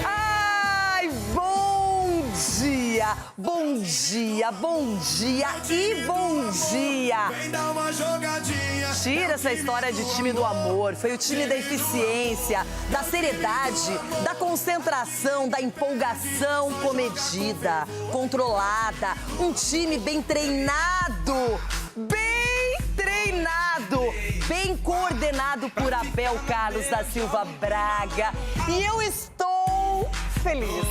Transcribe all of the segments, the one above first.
Ai, bom dia, bom dia, bom dia e bom dia. Tira essa história de time do amor. Foi o time da eficiência, da seriedade, da concentração, da empolgação comedida, controlada. Um time bem treinado, bem coordenado por Abel Carlos da Silva Braga. E eu estou feliz.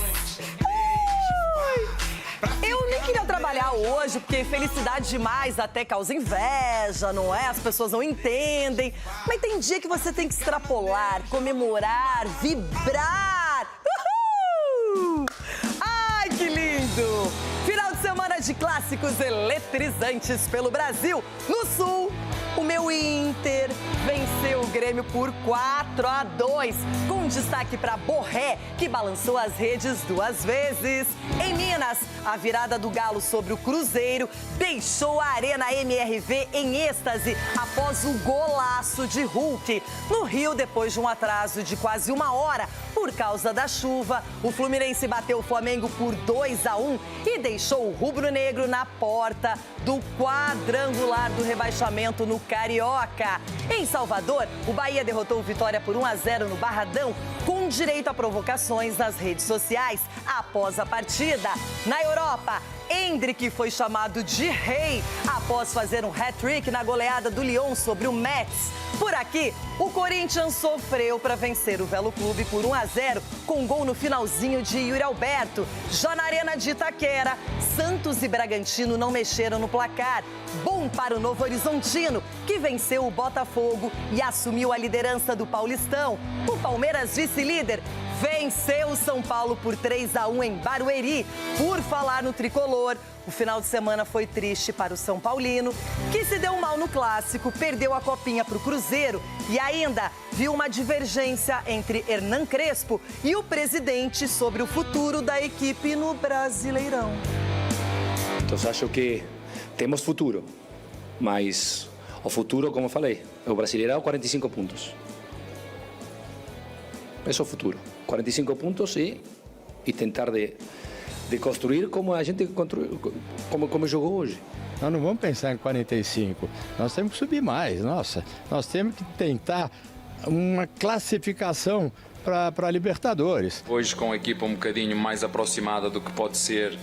Eu nem queria trabalhar hoje, porque felicidade demais até causa inveja, não é? As pessoas não entendem. Mas tem dia que você tem que extrapolar, comemorar, vibrar. Uhul! Ai, que lindo! Final de semana de clássicos eletrizantes pelo Brasil. No Sul, o meu Inter venceu o Grêmio por 4-2, com destaque para Borré, que balançou as redes 2 vezes. Em Minas, a virada do Galo sobre o Cruzeiro deixou a Arena MRV em êxtase após o golaço de Hulk. No Rio, depois de um atraso de quase 1 hora por causa da chuva, o Fluminense bateu o Flamengo por 2-1 e deixou o rubro-negro na porta do quadrangular do rebaixamento no Carioca. Em Salvador, o Bahia derrotou o Vitória por 1-0 no Barradão, com direito a provocações nas redes sociais após a partida. Na Europa, Endrick foi chamado de rei após fazer um hat-trick na goleada do Lyon sobre o Metz. Por aqui, o Corinthians sofreu para vencer o Velo Clube por 1-0, com gol no finalzinho de Yuri Alberto. Já na Arena de Itaquera, Santos e Bragantino não mexeram no placar. Bom para o Novo Horizontino, que venceu o Botafogo e assumiu a liderança do Paulistão. O Palmeiras, vice-líder, venceu o São Paulo por 3-1 em Barueri. Por falar no tricolor, o final de semana foi triste para o São Paulino, que se deu mal no clássico, perdeu a copinha para o Cruzeiro e ainda viu uma divergência entre Hernan Crespo e o presidente sobre o futuro da equipe no Brasileirão. Então, acho que temos futuro, mas o futuro, como falei, o Brasileirão 45 pontos. Esse é o futuro. 45 pontos e tentar de construir como a gente construiu, como jogou hoje. Nós não vamos pensar em 45, nós temos que subir mais, nossa. Nós temos que tentar uma classificação para a Libertadores. Hoje com a equipa um bocadinho mais aproximada do que pode ser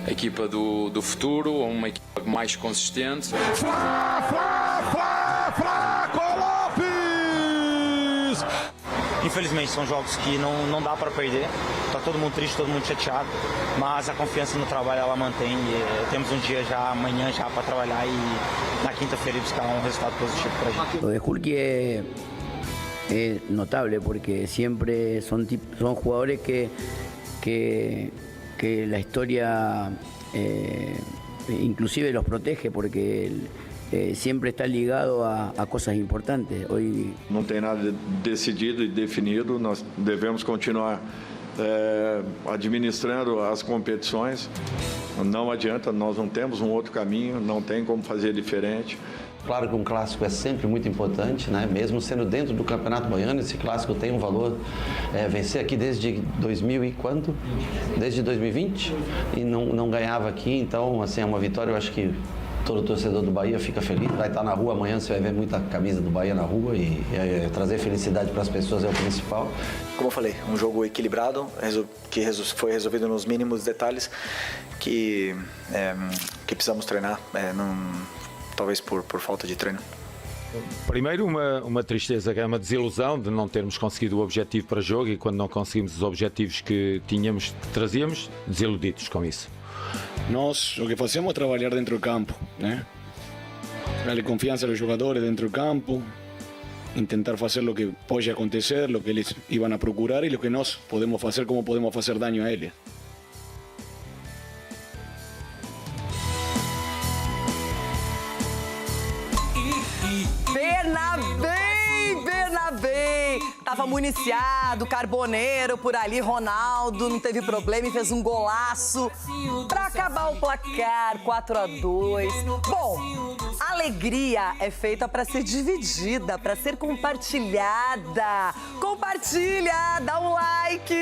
a equipa do futuro, ou uma equipa mais consistente. Infelizmente são jogos que não dá para perder, tá todo mundo triste, todo mundo chateado, mas a confiança no trabalho ela mantém e temos um dia já, amanhã já para trabalhar e na quinta-feira buscar um resultado positivo para a gente. Lo de Hulk es notable porque siempre son jugadores que la historia inclusive los protege porque siempre está ligado a cosas importantes. Hoy não tem nada decidido e definido, nós devemos continuar administrando as competições. Não adianta, nós não temos um outro caminho, não tem como fazer diferente. Claro que um clássico é sempre muito importante, né? Mesmo sendo dentro do Campeonato Baiano, esse clássico tem um valor. Vencer aqui desde 2000 e quanto? Desde 2020 e não ganhava aqui, então assim é uma vitória. Eu acho que todo torcedor do Bahia fica feliz, vai estar na rua amanhã, você vai ver muita camisa do Bahia na rua e trazer felicidade para as pessoas é o principal. Como eu falei, um jogo equilibrado, que foi resolvido nos mínimos detalhes, que precisamos treinar, talvez por falta de treino. Primeiro uma tristeza, é uma desilusão de não termos conseguido o objetivo para jogo e quando não conseguimos os objetivos que trazíamos, desiludidos com isso. Nós o que fazemos é trabalhar dentro do campo, né? Darle confiança aos jogadores dentro do campo, tentar fazer o que pode acontecer, o que eles iam a procurar e o que nós podemos fazer, como podemos fazer dano a eles. Bernabé, tava municiado, Carboneiro por ali, Ronaldo, não teve problema e fez um golaço pra acabar o placar, 4-2. Bom, além alegria é feita para ser dividida, para ser compartilhada. Compartilha, dá um like.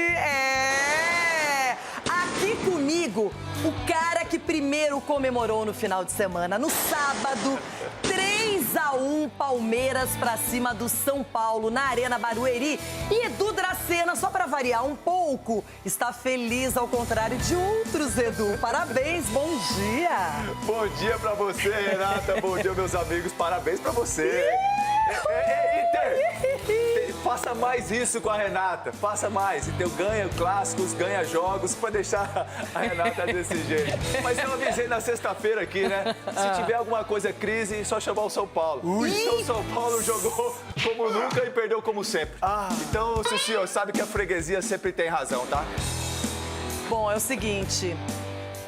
Aqui comigo, o cara que primeiro comemorou no final de semana. No sábado, 3-1 Palmeiras pra cima do São Paulo na Arena Barueri. E Edu Dracena, só pra variar um pouco, está feliz ao contrário de outros, Edu. Parabéns, bom dia. Bom dia pra você, Renata. Bom dia, meus amigos. Parabéns pra você. Inter, faça mais isso com a Renata. Faça mais. Então ganha clássicos, ganha jogos, pra deixar a Renata desse jeito. Mas eu avisei na sexta-feira aqui, né? Se tiver alguma coisa crise, só chamar o São Paulo. Então o São Paulo jogou como nunca e perdeu como sempre. Então, Cicinho, sabe que a freguesia sempre tem razão, tá? Bom, é o seguinte...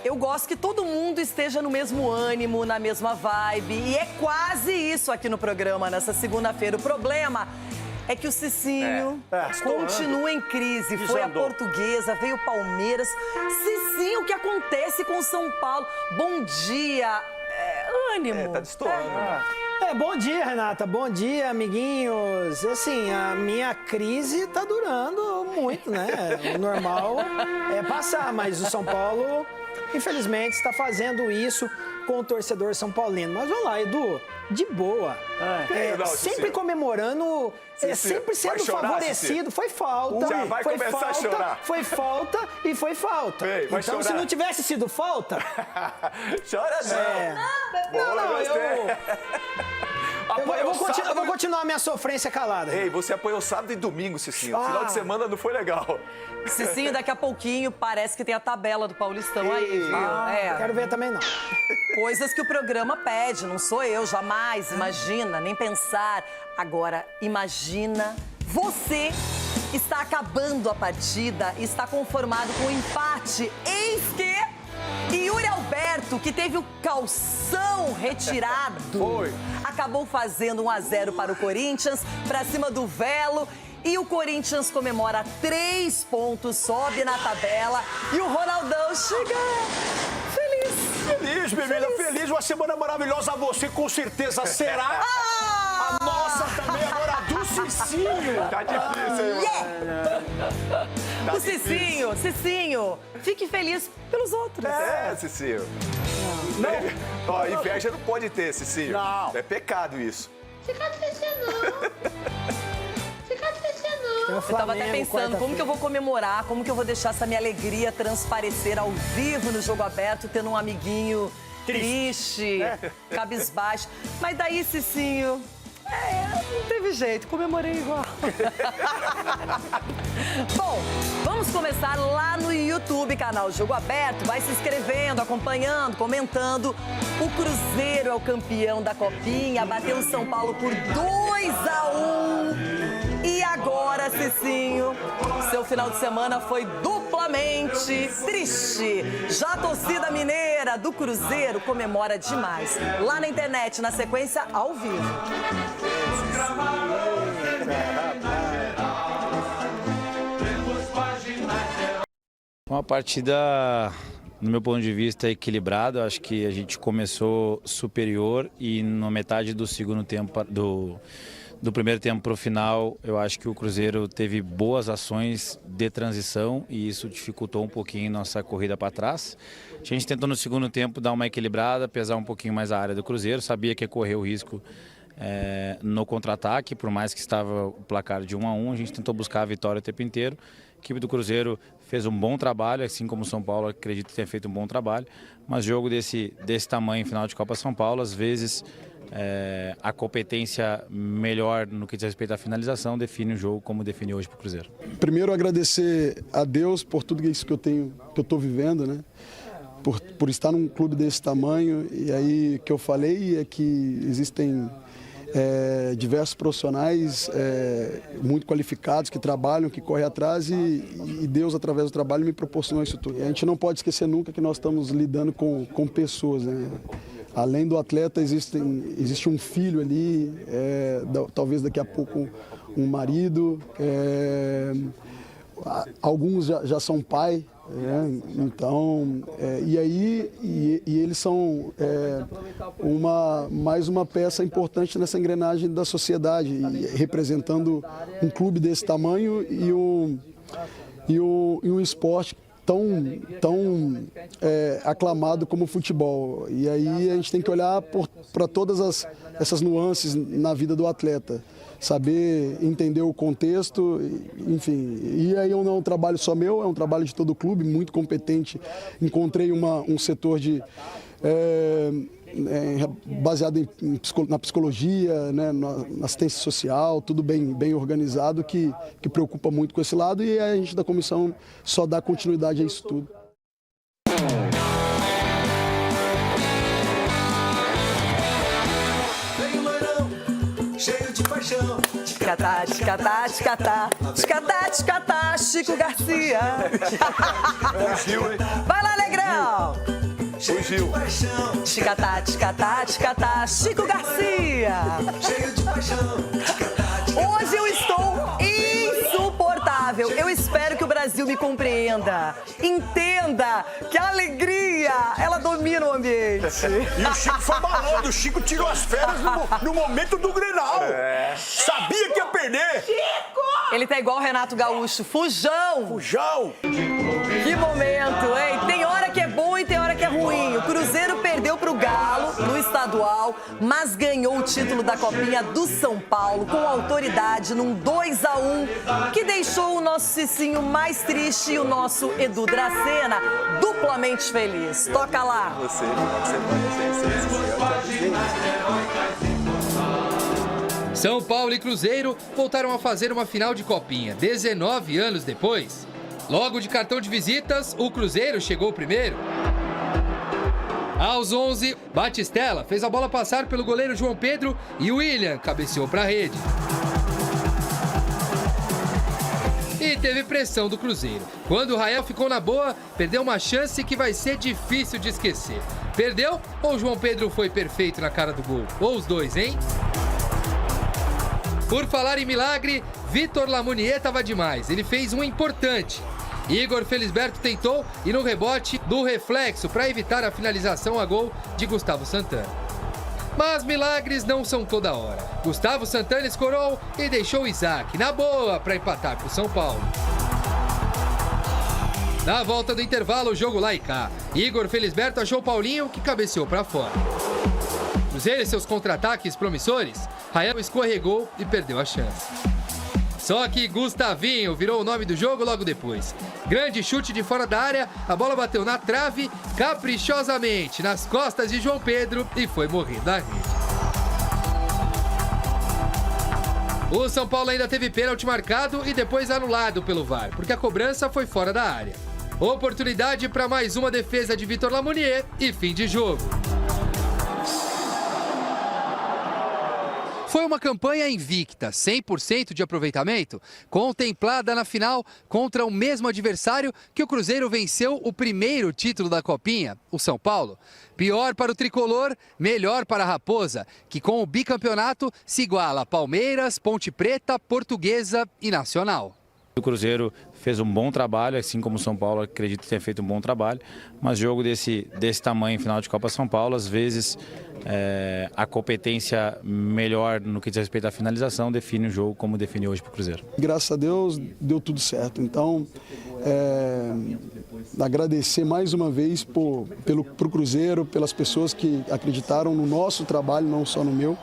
Eu gosto que todo mundo esteja no mesmo ânimo, na mesma vibe. E é quase isso aqui no programa, nessa segunda-feira. O problema é que o Cicinho continua em crise. Foi a Portuguesa, veio o Palmeiras. Cicinho, o que acontece com o São Paulo? Bom dia. Ânimo. Tá destoando. Bom dia, Renata. Bom dia, amiguinhos. Assim, a minha crise tá durando muito, né? O normal é passar, mas o São Paulo... Infelizmente, está fazendo isso com o torcedor são paulino. Mas vamos lá, Edu, de boa. Sempre comemorando, sempre sendo favorecido. Foi falta. Já vai começar a chorar. Foi falta e foi falta. Então, se não tivesse sido falta... Chora Eu vou continuar a minha sofrência calada. Ei, você apoiou sábado e domingo, Cicinho. Final de semana não foi legal. Cicinho, daqui a pouquinho, parece que tem a tabela do Paulistão aí, viu? Quero ver também não. Coisas que o programa pede, não sou eu, jamais, imagina, nem pensar. Agora, imagina, você está acabando a partida, está conformado com o empate, eis que... E Yuri Alberto, que teve o calção retirado, acabou fazendo 1-0 para o Corinthians, para cima do Velo. E o Corinthians comemora 3 pontos, sobe na tabela. E o Ronaldão chega feliz. Feliz, menina, feliz. Uma semana maravilhosa. Você com certeza será. A nossa também agora do Cicinho. Tá difícil, hein, O Cicinho, fique feliz pelos outros. Cicinho. Ó, inveja não pode ter, Cicinho. Não. É pecado isso. Fica triste não. Eu tava até pensando, como que eu vou comemorar, como que eu vou deixar essa minha alegria transparecer ao vivo no Jogo Aberto, tendo um amiguinho triste, cabisbaixo. Mas daí, Cicinho, não teve jeito, comemorei igual. Bom, vamos começar lá no YouTube, canal Jogo Aberto. Vai se inscrevendo, acompanhando, comentando. O Cruzeiro é o campeão da Copinha, bateu o São Paulo por 2-1. E agora, Cicinho, seu final de semana foi duplamente triste. Já a torcida mineira do Cruzeiro comemora demais. Lá na internet, na sequência, ao vivo. Uma partida, no meu ponto de vista, equilibrada. Acho que a gente começou superior e na metade do segundo tempo, do primeiro tempo para o final, eu acho que o Cruzeiro teve boas ações de transição e isso dificultou um pouquinho nossa corrida para trás. A gente tentou no segundo tempo dar uma equilibrada, pesar um pouquinho mais a área do Cruzeiro, sabia que ia correr o risco no contra-ataque, por mais que estava o placar de 1-1, a gente tentou buscar a vitória o tempo inteiro. A equipe do Cruzeiro fez um bom trabalho, assim como o São Paulo, acredito que tenha feito um bom trabalho, mas jogo desse tamanho, final de Copa São Paulo, às vezes a competência melhor no que diz respeito à finalização define o jogo como define hoje para o Cruzeiro. Primeiro agradecer a Deus por tudo isso que eu estou vivendo, né? Por estar num clube desse tamanho. E aí que eu falei é que existem diversos profissionais muito qualificados que trabalham, que correm atrás e Deus, através do trabalho, me proporcionou isso tudo. E a gente não pode esquecer nunca que nós estamos lidando com pessoas, né? Além do atleta, existe um filho ali, talvez daqui a pouco um marido, alguns já são pai, Então, e eles são mais uma peça importante nessa engrenagem da sociedade, representando um clube desse tamanho e um esporte tão aclamado como o futebol. E aí a gente tem que olhar para todas essas nuances na vida do atleta, saber entender o contexto, enfim. E aí não é um trabalho só meu, é um trabalho de todo o clube, muito competente. Encontrei um setor baseado na psicologia, né, na assistência social, tudo bem organizado, que preocupa muito com esse lado, e a gente da comissão só dá continuidade a isso tudo. Vem o loirão, cheio de paixão. Ticatá, ticatá, ticatá, ticatá, ticatá, Chico Garcia. Fugiu, hein? Vai lá, Negrão. Fugiu. Ticatá, ticatá, ticatá, Chico Garcia. Cheio de paixão. Hoje eu estou insuportável. Eu espero que o Brasil me compreenda. Entenda que a alegria, ela domina o ambiente. E o Chico foi malandro. O Chico tirou as férias no momento do Grenal. Sabia que ia perder. Chico! Ele tá igual o Renato Gaúcho. Fujão! Fujão! Que momento, hein? Tem hora que é bom e tem hora que é ruim. O Cruzeiro perdeu pro Galo no estadual, mas ganhou o título da Copinha do São Paulo com autoridade num 2-1, que deixou o nosso Cicinho mais triste e o nosso Edu Dracena duplamente feliz. Toca lá. São Paulo e Cruzeiro voltaram a fazer uma final de Copinha 19 anos depois. Logo de cartão de visitas, o Cruzeiro chegou primeiro. Aos 11, Batistella fez a bola passar pelo goleiro João Pedro e o William cabeceou para a rede. E teve pressão do Cruzeiro. Quando o Rael ficou na boa, perdeu uma chance que vai ser difícil de esquecer. Perdeu ou o João Pedro foi perfeito na cara do gol? Ou os dois, hein? Por falar em milagre, Vitor Lamonier estava demais. Ele fez um importante. Igor Felisberto tentou e no rebote do reflexo para evitar a finalização a gol de Gustavo Santana. Mas milagres não são toda hora. Gustavo Santana escorou e deixou o Isaac na boa para empatar para o São Paulo. Na volta do intervalo, o jogo lá e cá. Igor Felisberto achou o Paulinho, que cabeceou para fora. Cruzeiro e seus contra-ataques promissores, Rael escorregou e perdeu a chance. Só que Gustavinho virou o nome do jogo logo depois. Grande chute de fora da área, a bola bateu na trave, caprichosamente nas costas de João Pedro e foi morrer na rede. O São Paulo ainda teve pênalti marcado e depois anulado pelo VAR, porque a cobrança foi fora da área. Oportunidade para mais uma defesa de Vitor Lamonier e fim de jogo. Foi uma campanha invicta, 100% de aproveitamento, contemplada na final contra o mesmo adversário que o Cruzeiro venceu o primeiro título da Copinha, o São Paulo. Pior para o tricolor, melhor para a Raposa, que com o bicampeonato se iguala a Palmeiras, Ponte Preta, Portuguesa e Nacional. O Cruzeiro fez um bom trabalho, assim como o São Paulo, acredito ter feito um bom trabalho, mas jogo desse tamanho, final de Copa São Paulo, às vezes a competência melhor no que diz respeito à finalização define o jogo como definiu hoje para o Cruzeiro. Graças a Deus deu tudo certo, então agradecer mais uma vez pro Cruzeiro, pelas pessoas que acreditaram no nosso trabalho, não só no meu.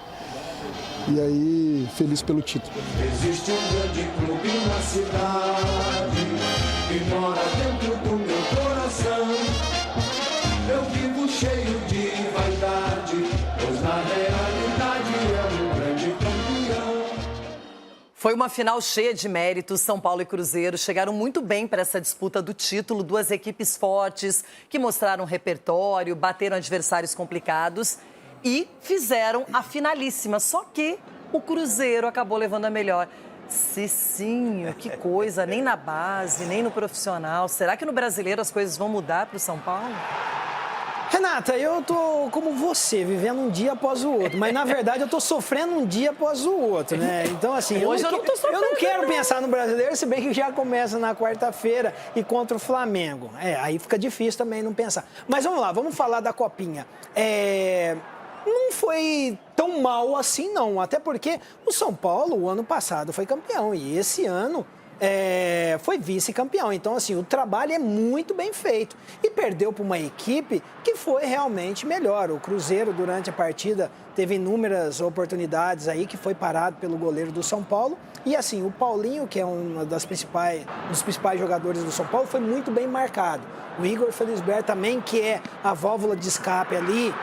E aí, feliz pelo título. Existe um grande clube na cidade que mora dentro do meu coração. Eu vivo cheio de vaidade, pois na realidade é um grande campeão. Foi uma final cheia de méritos. São Paulo e Cruzeiro chegaram muito bem para essa disputa do título. Duas equipes fortes que mostraram repertório, bateram adversários complicados e fizeram a finalíssima. Só que o Cruzeiro acabou levando a melhor. Cicinho, que coisa, nem na base, nem no profissional. Será que no brasileiro as coisas vão mudar para o São Paulo? Renata, eu tô como você, vivendo um dia após o outro, mas na verdade eu tô sofrendo um dia após o outro, né? Então, assim, Hoje eu não quero pensar no brasileiro, se bem que já começa na quarta-feira e contra o Flamengo. Aí fica difícil também não pensar. Mas vamos lá, vamos falar da Copinha. Não foi tão mal assim, não. Até porque o São Paulo, o ano passado, foi campeão. E esse ano foi vice-campeão. Então, assim, o trabalho é muito bem feito. E perdeu para uma equipe que foi realmente melhor. O Cruzeiro, durante a partida, teve inúmeras oportunidades aí, que foi parado pelo goleiro do São Paulo. E, assim, o Paulinho, que é um dos principais jogadores do São Paulo, foi muito bem marcado. O Igor Felisberto também, que é a válvula de escape ali,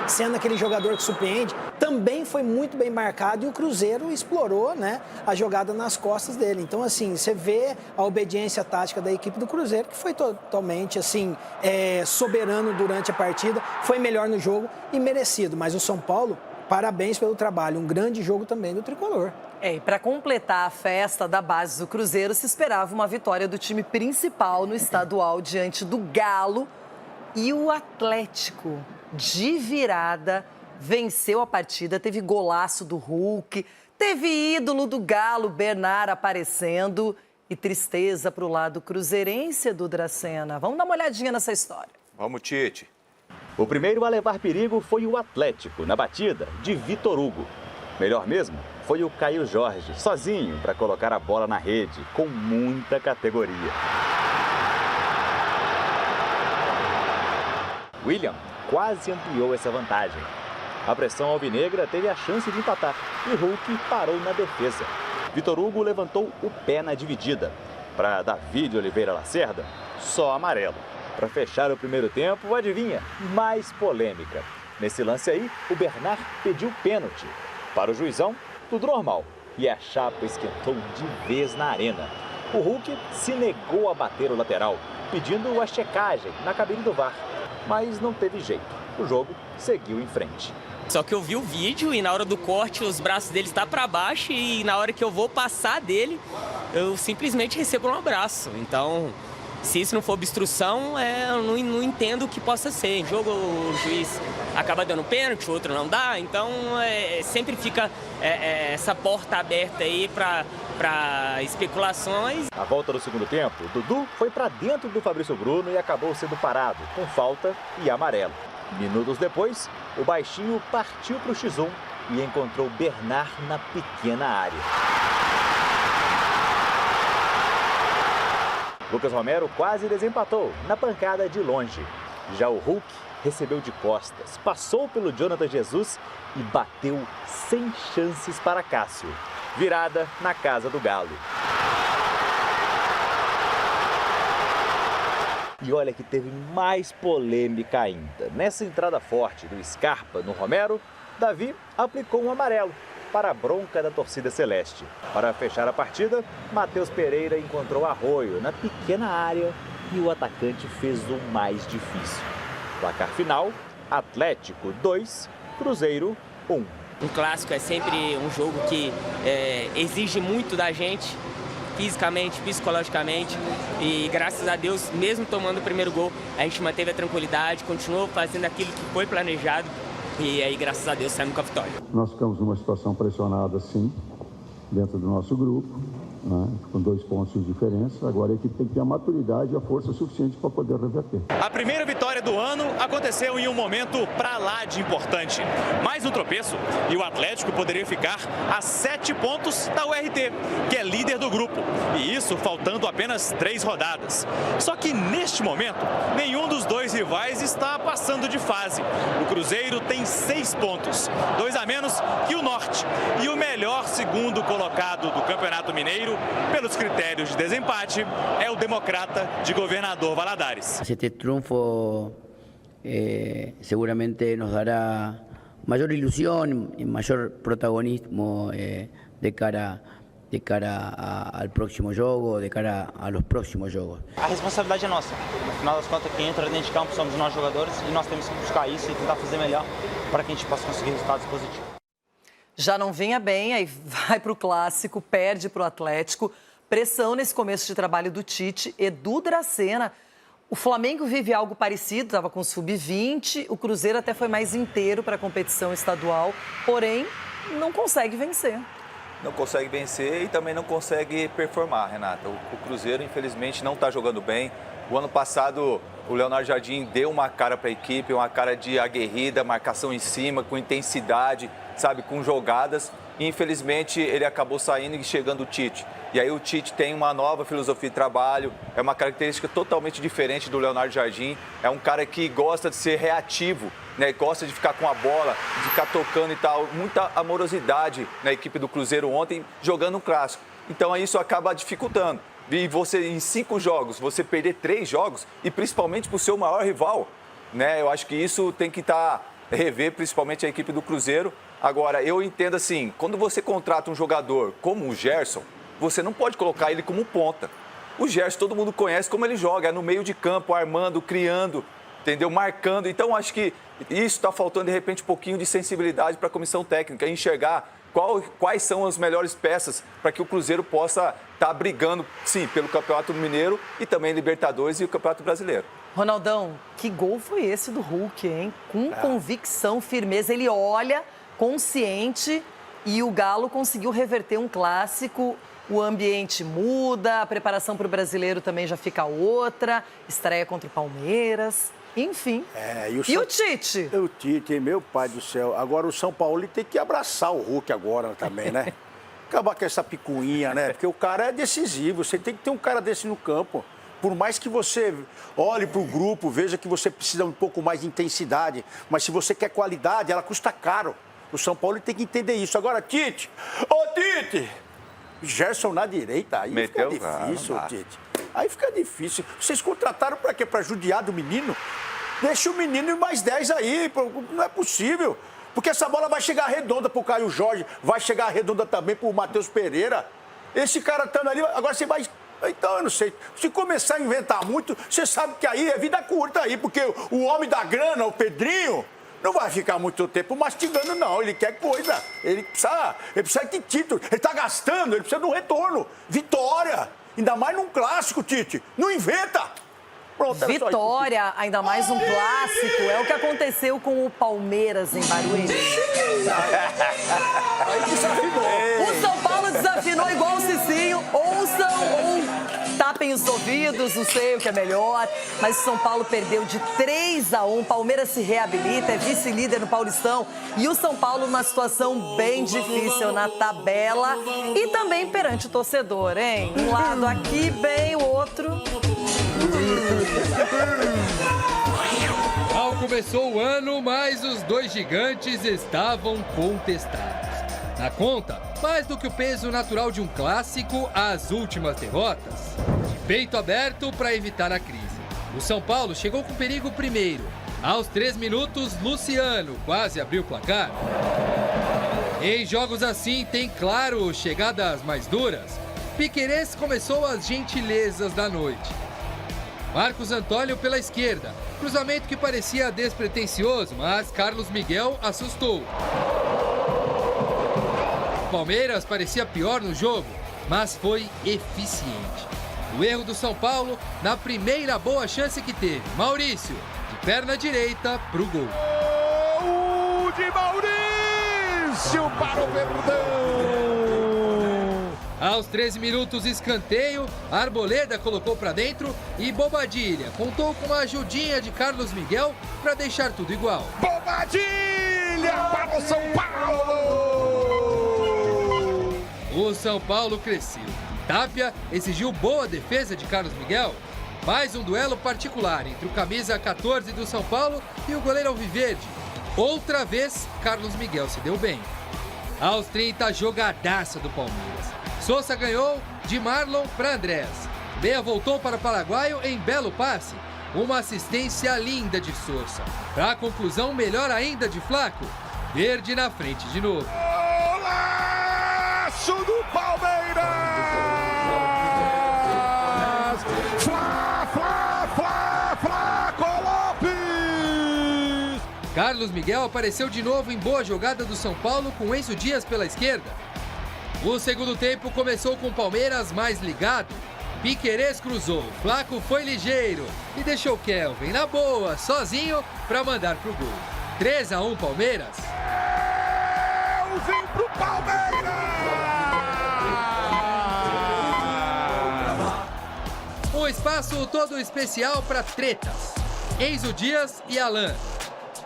sendo aquele jogador que surpreende, também foi muito bem marcado e o Cruzeiro explorou, né, a jogada nas costas dele. Então, assim, você vê a obediência tática da equipe do Cruzeiro, que foi totalmente, assim, soberano durante a partida, foi melhor no jogo e merecido. Mas o São Paulo, parabéns pelo trabalho, um grande jogo também do Tricolor. E para completar a festa da base do Cruzeiro, se esperava uma vitória do time principal no estadual diante do Galo, e o Atlético, de virada, venceu a partida, teve golaço do Hulk, teve ídolo do Galo, Bernard, aparecendo, e tristeza para o lado cruzeirense, Edu Dracena. Vamos dar uma olhadinha nessa história. Vamos, Tite. O primeiro a levar perigo foi o Atlético, na batida de Vitor Hugo. Melhor mesmo foi o Caio Jorge, sozinho, para colocar a bola na rede, com muita categoria. William quase ampliou essa vantagem. A pressão alvinegra teve a chance de empatar e Hulk parou na defesa. Vitor Hugo levantou o pé na dividida. Para Davi de Oliveira Lacerda, só amarelo. Para fechar o primeiro tempo, adivinha? Mais polêmica. Nesse lance aí, o Bernard pediu pênalti. Para o juizão, tudo normal. E a chapa esquentou de vez na arena. O Hulk se negou a bater o lateral, pedindo a checagem na cabine do VAR. Mas não teve jeito. O jogo seguiu em frente. Só que eu vi o vídeo e na hora do corte os braços dele estão para baixo e na hora que eu vou passar dele, eu simplesmente recebo um abraço. Então, se isso não for obstrução, eu não entendo o que possa ser. Em jogo o juiz acaba dando pênalti, o outro não dá. Então, sempre fica essa porta aberta aí para especulações. Na volta do segundo tempo, Dudu foi para dentro do Fabrício Bruno e acabou sendo parado, com falta e amarelo. Minutos depois, o baixinho partiu para o X1 e encontrou Bernard na pequena área. Lucas Romero quase desempatou na pancada de longe. Já o Hulk recebeu de costas, passou pelo Jonathan Jesus e bateu sem chances para Cássio. Virada na casa do Galo. E olha que teve mais polêmica ainda. Nessa entrada forte do Scarpa no Romero, Davi aplicou um amarelo para a bronca da torcida celeste. Para fechar a partida, Matheus Pereira encontrou Arroio na pequena área e o atacante fez o mais difícil. Placar final, Atlético 2, Cruzeiro 1. Um clássico é sempre um jogo que exige muito da gente, fisicamente, psicologicamente, e graças a Deus, mesmo tomando o primeiro gol, a gente manteve a tranquilidade, continuou fazendo aquilo que foi planejado e aí, graças a Deus, saímos com a vitória. Nós ficamos numa situação pressionada, sim, dentro do nosso grupo, né, com 2 pontos de diferença. Agora a equipe tem que ter a maturidade e a força suficiente para poder reverter. A primeira vitória do ano aconteceu em um momento pra lá de importante. Mais um tropeço e o Atlético poderia ficar a 7 pontos da URT, que é líder do grupo. E isso faltando apenas 3 rodadas. Só que neste momento, nenhum dos 2 rivais está passando de fase. O Cruzeiro tem 6 pontos, 2 a menos que o Norte. E o melhor segundo colocado do Campeonato Mineiro, pelos critérios de desempate, é o Democrata de Governador Valadares. Este triunfo seguramente nos dará maior ilusão e maior protagonismo de cara ao próximo jogo, de cara a los próximos jogos. A responsabilidade é nossa. No final das contas, quem entra dentro de campo somos nós jogadores e nós temos que buscar isso e tentar fazer melhor para que a gente possa conseguir resultados positivos. Já não vinha bem, aí vai para o clássico, perde para o Atlético. Pressão nesse começo de trabalho do Tite. Edu Dracena, O Flamengo vive algo parecido, estava com o Sub-20, o Cruzeiro até foi mais inteiro para a competição estadual, porém não consegue vencer. Não consegue vencer e também não consegue performar, Renata. O Cruzeiro, infelizmente, não está jogando bem. O ano passado, o Leonardo Jardim deu uma cara para a equipe, uma cara de aguerrida, marcação em cima, com intensidade, sabe, com jogadas. E, infelizmente, ele acabou saindo e chegando o Tite. E aí o Tite tem uma nova filosofia de trabalho, é uma característica totalmente diferente do Leonardo Jardim. É um cara que gosta de ser reativo, né? Gosta de ficar com a bola, de ficar tocando e tal. Muita amorosidade na equipe do Cruzeiro ontem, jogando um clássico. Então isso acaba dificultando. E você, em 5 jogos, você perder 3 jogos, e principalmente para o seu maior rival, né? Eu acho que isso tem que rever, principalmente a equipe do Cruzeiro. Agora, eu entendo assim, quando você contrata um jogador como o Gerson, você não pode colocar ele como ponta. O Gerson, todo mundo conhece como ele joga, é no meio de campo, armando, criando, entendeu? Marcando. Então, acho que isso está faltando, de repente, um pouquinho de sensibilidade para a comissão técnica, enxergar quais são as melhores peças para que o Cruzeiro possa estar brigando, sim, pelo Campeonato Mineiro e também Libertadores e o Campeonato Brasileiro. Ronaldão, que gol foi esse do Hulk, hein? Com convicção, firmeza, ele olha consciente e o Galo conseguiu reverter um clássico. O ambiente muda, a preparação para o Brasileiro também já fica outra, estreia contra o Palmeiras, enfim. E o Tite? O Tite, meu pai do céu. Agora o São Paulo tem que abraçar o Hulk agora também, né? Acabar com essa picuinha, né? Porque o cara é decisivo, você tem que ter um cara desse no campo. Por mais que você olhe para o grupo, veja que você precisa um pouco mais de intensidade, mas se você quer qualidade, ela custa caro. O São Paulo tem que entender isso. Agora, Tite! Ô, Tite! Gerson na direita, aí fica difícil, Tite. Aí fica difícil. Vocês contrataram para quê? Para judiar do menino? Deixa o menino e mais 10 aí, não é possível. Porque essa bola vai chegar redonda pro Caio Jorge, vai chegar redonda também pro Matheus Pereira. Esse cara estando ali, agora você vai... Então, eu não sei, se começar a inventar muito, você sabe que aí é vida curta aí, porque o homem da grana, o Pedrinho... Não vai ficar muito tempo mastigando, não. Ele quer coisa. Ele precisa de título. Ele está gastando, ele precisa de um retorno. Vitória. Ainda mais num clássico, Tite. Não inventa. Pronto, Vitória, ainda mais um clássico. É o que aconteceu com o Palmeiras em Barueri. Aí desafinou. O São Paulo desafinou igual o Cicinho. Ouçam ou tapem os ouvidos, não sei o que é melhor. Mas o São Paulo perdeu de 3-1. Palmeiras se reabilita, é vice-líder no Paulistão. E o São Paulo numa situação bem difícil na tabela. E também perante o torcedor, hein? Um lado aqui bem, o outro... Mal começou o ano, mas os dois gigantes estavam contestados. Na conta, mais do que o peso natural de um clássico, as últimas derrotas. Peito aberto para evitar a crise. O São Paulo chegou com perigo primeiro. Aos 3 minutos, Luciano quase abriu o placar. Em jogos assim, tem, claro, chegadas mais duras. Piquerez começou as gentilezas da noite. Marcos Antônio pela esquerda. Cruzamento que parecia despretensioso, mas Carlos Miguel assustou. Palmeiras parecia pior no jogo, mas foi eficiente. O erro do São Paulo na primeira boa chance que teve. Maurício, de perna direita pro gol. Gol de Maurício para o Verdão! Aos 13 minutos, escanteio, Arboleda colocou para dentro e Bobadilha contou com a ajudinha de Carlos Miguel para deixar tudo igual. Bobadilha para o São Paulo! O São Paulo cresceu. Tapia exigiu boa defesa de Carlos Miguel. Mais um duelo particular entre o camisa 14 do São Paulo e o goleiro alviverde. Outra vez, Carlos Miguel se deu bem. Aos 30, jogadaça do Palmeiras. Sousa ganhou de Marlon para Andrés. Bea voltou para o paraguaio em belo passe. Uma assistência linda de Sousa. Para a conclusão, melhor ainda de Flaco. Verde na frente de novo. Golaço do Palmeiras! Flaco Lopes! Carlos Miguel apareceu de novo em boa jogada do São Paulo com Enzo Dias pela esquerda. O segundo tempo começou com o Palmeiras mais ligado. Piquerez cruzou, Flaco foi ligeiro e deixou Kelvin na boa, sozinho, para mandar pro gol. 3-1 Palmeiras. Vem pro Palmeiras! Um espaço todo especial para tretas. Enzo Dias e Alan.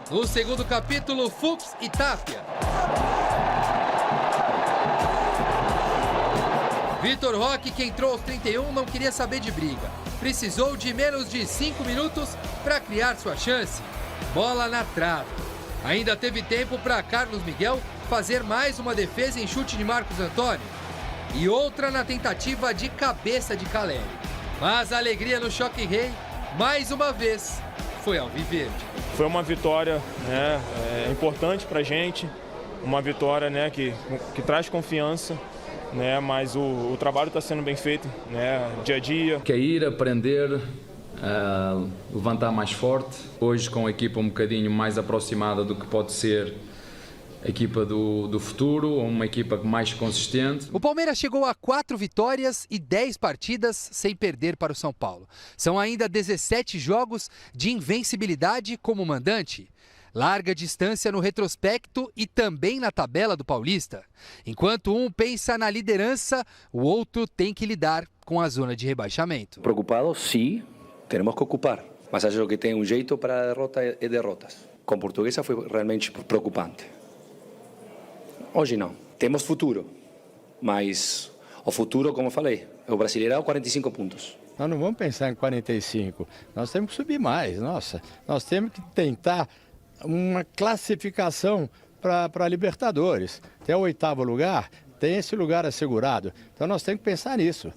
No segundo capítulo, Fux e Tapia. Vitor Roque, que entrou aos 31, não queria saber de briga. Precisou de menos de 5 minutos para criar sua chance. Bola na trave. Ainda teve tempo para Carlos Miguel fazer mais uma defesa em chute de Marcos Antônio. E outra na tentativa de cabeça de Caleri. Mas a alegria no Choque Rei, mais uma vez, foi alviverde. Foi uma vitória, né, importante para a gente, uma vitória, né, que traz confiança, né, mas o trabalho está sendo bem feito, né, dia a dia. Quer ir, aprender, levantar mais forte. Hoje com a equipa um bocadinho mais aproximada do que pode ser a equipa do futuro, uma equipa mais consistente. O Palmeiras chegou a 4 vitórias e 10 partidas sem perder para o São Paulo. São ainda 17 jogos de invencibilidade como mandante. Larga distância no retrospecto e também na tabela do Paulista. Enquanto um pensa na liderança, o outro tem que lidar com a zona de rebaixamento. Preocupado, sim, temos que ocupar. Mas acho que tem um jeito para derrota e derrotas. Com Portuguesa foi realmente preocupante. Hoje não. Temos futuro, mas o futuro, como eu falei, é o Brasileirão 45 pontos. Nós não vamos pensar em 45, nós temos que subir mais, nossa. Nós temos que tentar uma classificação para a Libertadores. Até o 8º lugar, tem esse lugar assegurado. Então nós temos que pensar nisso.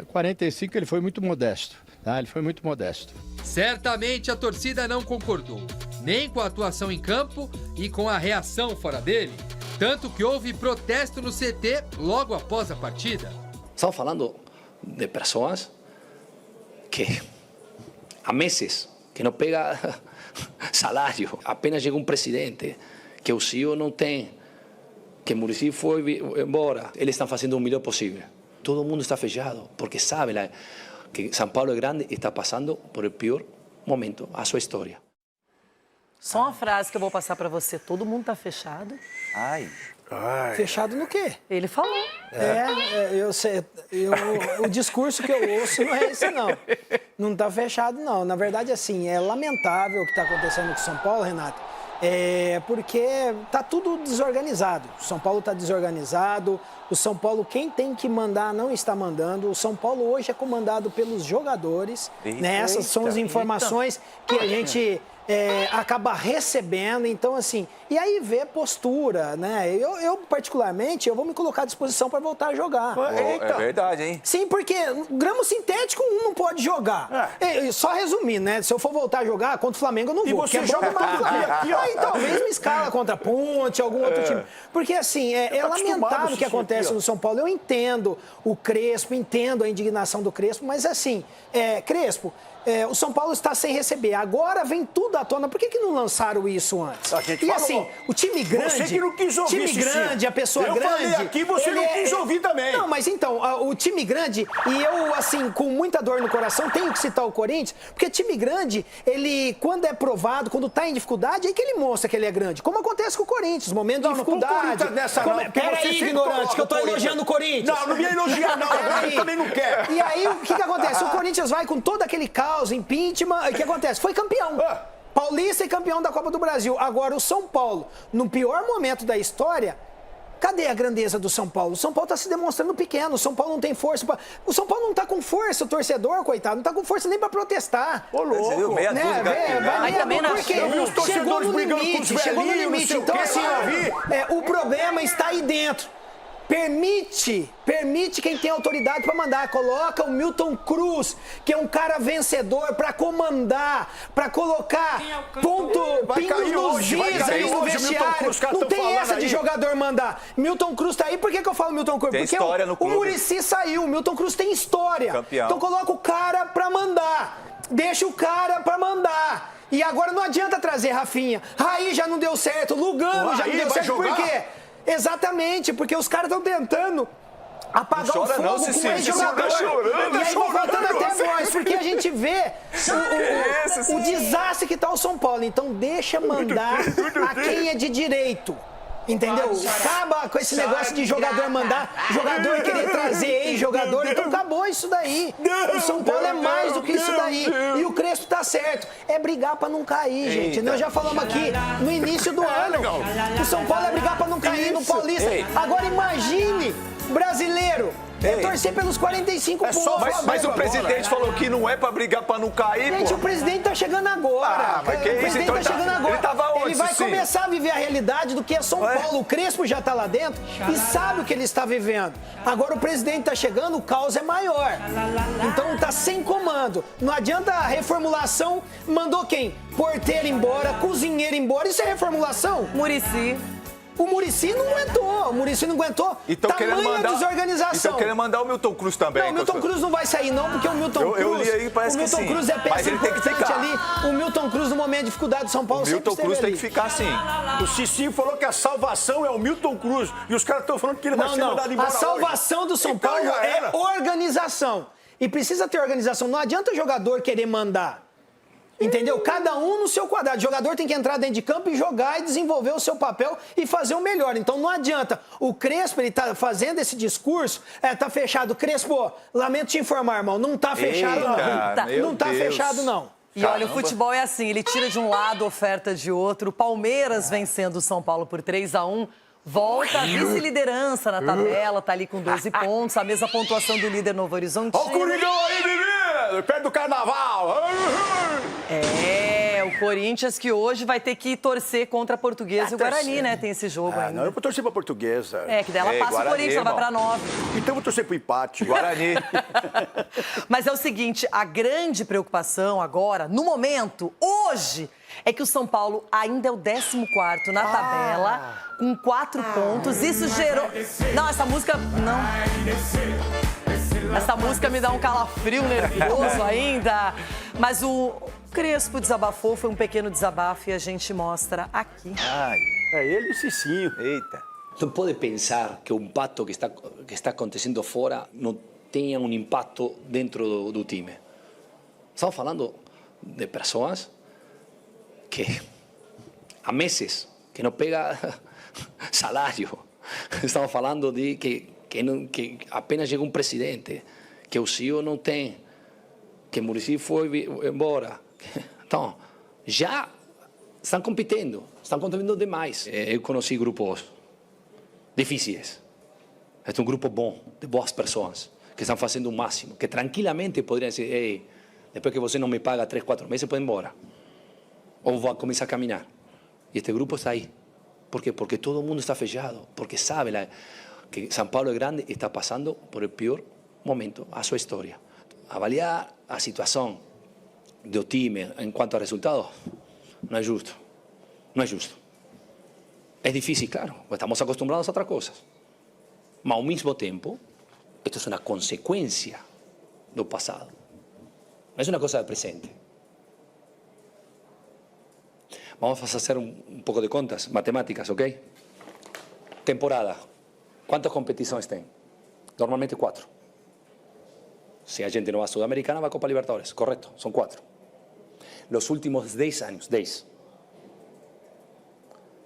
45 ele foi muito modesto, tá? Ele foi muito modesto. Certamente a torcida não concordou, nem com a atuação em campo e com a reação fora dele. Tanto que houve protesto no CT logo após a partida. Estamos falando de pessoas que há meses que não pega salário. Apenas chega um presidente que o CEO não tem, que Muricy foi embora. Eles estão fazendo o melhor possível. Todo mundo está fechado porque sabe que São Paulo é grande e está passando por o pior momento da sua história. Só uma frase que eu vou passar pra você. Todo mundo tá fechado. Ai. Fechado no quê? Ele falou. Eu sei. O discurso que eu ouço não é esse, não. Não tá fechado, não. Na verdade, assim, é lamentável o que está acontecendo com o São Paulo, Renato. Porque tá tudo desorganizado. O São Paulo tá desorganizado. O São Paulo, quem tem que mandar, não está mandando. O São Paulo hoje é comandado pelos jogadores. Essas são as informações que a gente acaba recebendo. Então, assim, e aí vê postura, né? Eu particularmente, eu vou me colocar à disposição para voltar a jogar. É verdade, hein? Sim, porque grama sintético não pode jogar. Só resumindo, né? Se eu for voltar a jogar contra o Flamengo, eu não vou. E você joga mais o Flamengo. Aí talvez me escala contra a Ponte, algum outro time. Porque, assim, é lamentável o que acontece no São Paulo. Eu entendo o Crespo, entendo a indignação do Crespo, mas, assim, Crespo, o São Paulo está sem receber. Agora vem tudo à tona. Por que não lançaram isso antes? E assim, o time grande... Você que não quis ouvir, time grande, a pessoa grande... Eu falei aqui, você não quis ouvir também. Não, mas então, o time grande, e eu, assim, com muita dor no coração, tenho que citar o Corinthians, porque time grande, ele, quando é provado, quando tá em dificuldade, é que ele mostra que ele é grande. Como acontece com o Corinthians, momento de dificuldade. Peraí, ignorante, que eu tô elogiando o Corinthians. Não me elogiar, não. Agora eu também não quero. E aí, o que acontece? O Corinthians vai com todo aquele caos, impeachment, o que acontece? Foi campeão. Paulista e campeão da Copa do Brasil. Agora, o São Paulo, no pior momento da história, cadê a grandeza do São Paulo? O São Paulo está se demonstrando pequeno, o São Paulo não tem força. O São Paulo não está com força, o torcedor, coitado, não está com força nem para protestar. Ô, louco. Chegou no limite. Então, assim, o problema está aí dentro. Permite quem tem autoridade para mandar. Coloca o Milton Cruz, que é um cara vencedor, para comandar, para colocar pingos nos is aí no vestiário. Não tem essa de jogador mandar. Milton Cruz tá aí. Por que eu falo Milton Cruz? Porque o Muricy saiu. O Milton Cruz tem história. Campeão. Então coloca o cara para mandar. Deixa o cara para mandar. E agora não adianta trazer Rafinha. Raí já não deu certo. Lugano já não deu certo. Por quê? Exatamente, porque os caras estão tentando apagar Não chora o fogo não, com Cici. esse Cici jogador. tá chorando, E aí vou voltando até Cici. nós, porque a gente vê o desastre que tá o São Paulo. Então deixa mandar a quem é de direito. Entendeu? Acaba com esse negócio de jogador mandar, jogador querer trazer ex-jogador. Então acabou isso daí. O São Paulo é mais do que isso daí. E o Crespo tá certo. É brigar pra não cair, gente. Nós já falamos aqui no início do ano. O São Paulo é brigar pra não cair no Paulista. Agora imagine, brasileiro, torcer pelos 45 pontos. Mas o presidente falou que não é pra brigar pra não cair, Gente, pô. o presidente tá chegando agora. Mas que O isso? presidente Então tá chegando agora. ele tava onde, Ele vai Cicinho? começar a viver a realidade do que é São Paulo. O Crespo já tá lá dentro e sabe o que ele está vivendo. Agora o presidente tá chegando, o caos é maior. Então tá sem comando. Não adianta a reformulação. Mandou quem? Porteiro embora, cozinheiro embora. Isso é reformulação? Muricy. O Muricy não aguentou. O Muricy não aguentou. Tamanha desorganização. Então querendo mandar o Milton Cruz também. Não, o Milton Cruz não vai sair não, porque o Milton Cruz... Eu li aí, parece o Milton que sim. Cruz é Mas peça ele tem que importante ficar. ali. O Milton Cruz, no momento de dificuldade do São Paulo, O Milton sempre Cruz esteve tem que ali. ficar sim. O Cicinho falou que a salvação é o Milton Cruz. E os caras estão falando que ele vai ser mandado embora A salvação hoje. do São Então Paulo já é era. organização. E precisa ter organização. Não adianta o jogador querer mandar. Entendeu? Cada um no seu quadrado. O jogador tem que entrar dentro de campo e jogar e desenvolver o seu papel e fazer o melhor. Então não adianta. O Crespo, ele tá fazendo esse discurso, tá fechado. Crespo, lamento te informar, irmão, não tá fechado não. Não tá fechado não. E olha, o futebol é assim, ele tira de um lado, oferta de outro. O Palmeiras vencendo o São Paulo por 3-1. Volta a vice-liderança na tabela, tá ali com 12 pontos, a mesma pontuação do líder Novo Horizontino. Olha o Coringão aí, menino! Perto do carnaval! É, o Corinthians que hoje vai ter que torcer contra a Portuguesa e o Guarani, né? Tem esse jogo ainda. Não, eu vou torcer pra Portuguesa. É, que dela passa Guarani, o Corinthians, ela vai pra 9. Então eu vou torcer pro empate. Guarani. Mas é o seguinte, a grande preocupação agora, no momento, hoje, é que o São Paulo ainda é o 14º na tabela, com 4 pontos. Isso gerou... Não, essa música... Não. Essa música me dá um calafrio nervoso ainda. Mas o Crespo desabafou, foi um pequeno desabafo e a gente mostra aqui. É ele e o Cicinho. Eita. Não pode pensar que um pacto que está acontecendo fora não tenha um impacto dentro do time. Estamos falando de pessoas que há meses que não pega salário. Estamos falando de que apenas chegou um presidente, que o CEO não tem, que o Muricy foi embora. Então, já estão competindo demais. Eu conheci grupos difíceis. Este é um grupo bom, de boas pessoas, que estão fazendo o máximo, que tranquilamente poderiam dizer, ei, depois que você não me paga 3, 4 meses, pode ir embora. Ou vou começar a caminhar. E este grupo está aí. ¿Por quê? Porque todo mundo está fechado, porque sabe que São Paulo é grande e está passando por o pior momento a sua história. Avaliar a situação do time em quanto a resultados não é justo. Não é justo. É difícil, claro, estamos acostumbrados a outras coisas. Mas ao mesmo tempo, isto é uma consequência do passado. Não é uma coisa do presente. Vamos a hacer un poco de contas, matemáticas, ¿ok? Temporada. ¿Cuántas competiciones tienen? Normalmente 4. Si a gente no va a Sudamericana, va a Copa Libertadores. Correcto, son 4. Los últimos 10 años, 10.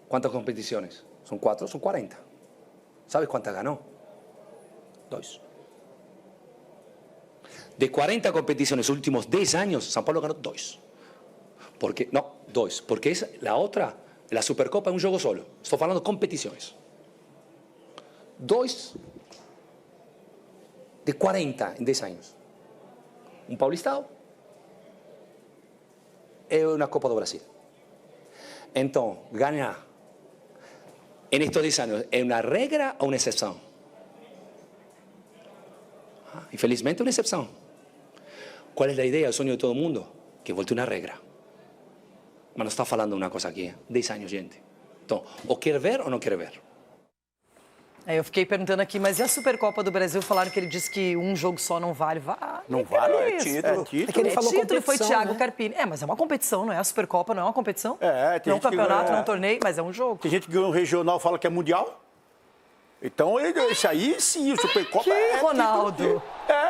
¿Cuántas competiciones? Son 4, son 40. ¿Sabes cuántas ganó? 2. De 40 competiciones los últimos 10 años, São Paulo ganó 2. Porque, no, 2. Porque es la otra, la Supercopa es un juego solo. Estoy hablando de competiciones. 2 de 40 en 10 años. Un Paulistao y una Copa do Brasil. Entonces, ganar en estos 10 años, ¿es una regla o una excepción? Infelizmente, una excepción. ¿Cuál es la idea, el sueño de todo el mundo? Que volte una regla. Mas não está falando uma coisa aqui, 10 anos, gente. Então, ou quer ver ou não quer ver. Eu fiquei perguntando aqui, mas e a Supercopa do Brasil? Falaram que ele disse que um jogo só não vale. Não vale, é isso? título. É que ele falou título, foi competição, Thiago né? Carpini. Mas é uma competição, não é? A Supercopa não é uma competição? Tem não é um gente que campeonato, ganha. não é um torneio, mas é um jogo. Tem gente que ganha um regional e fala que é mundial. Então, esse aí sim, o Supercopa Que Ronaldo?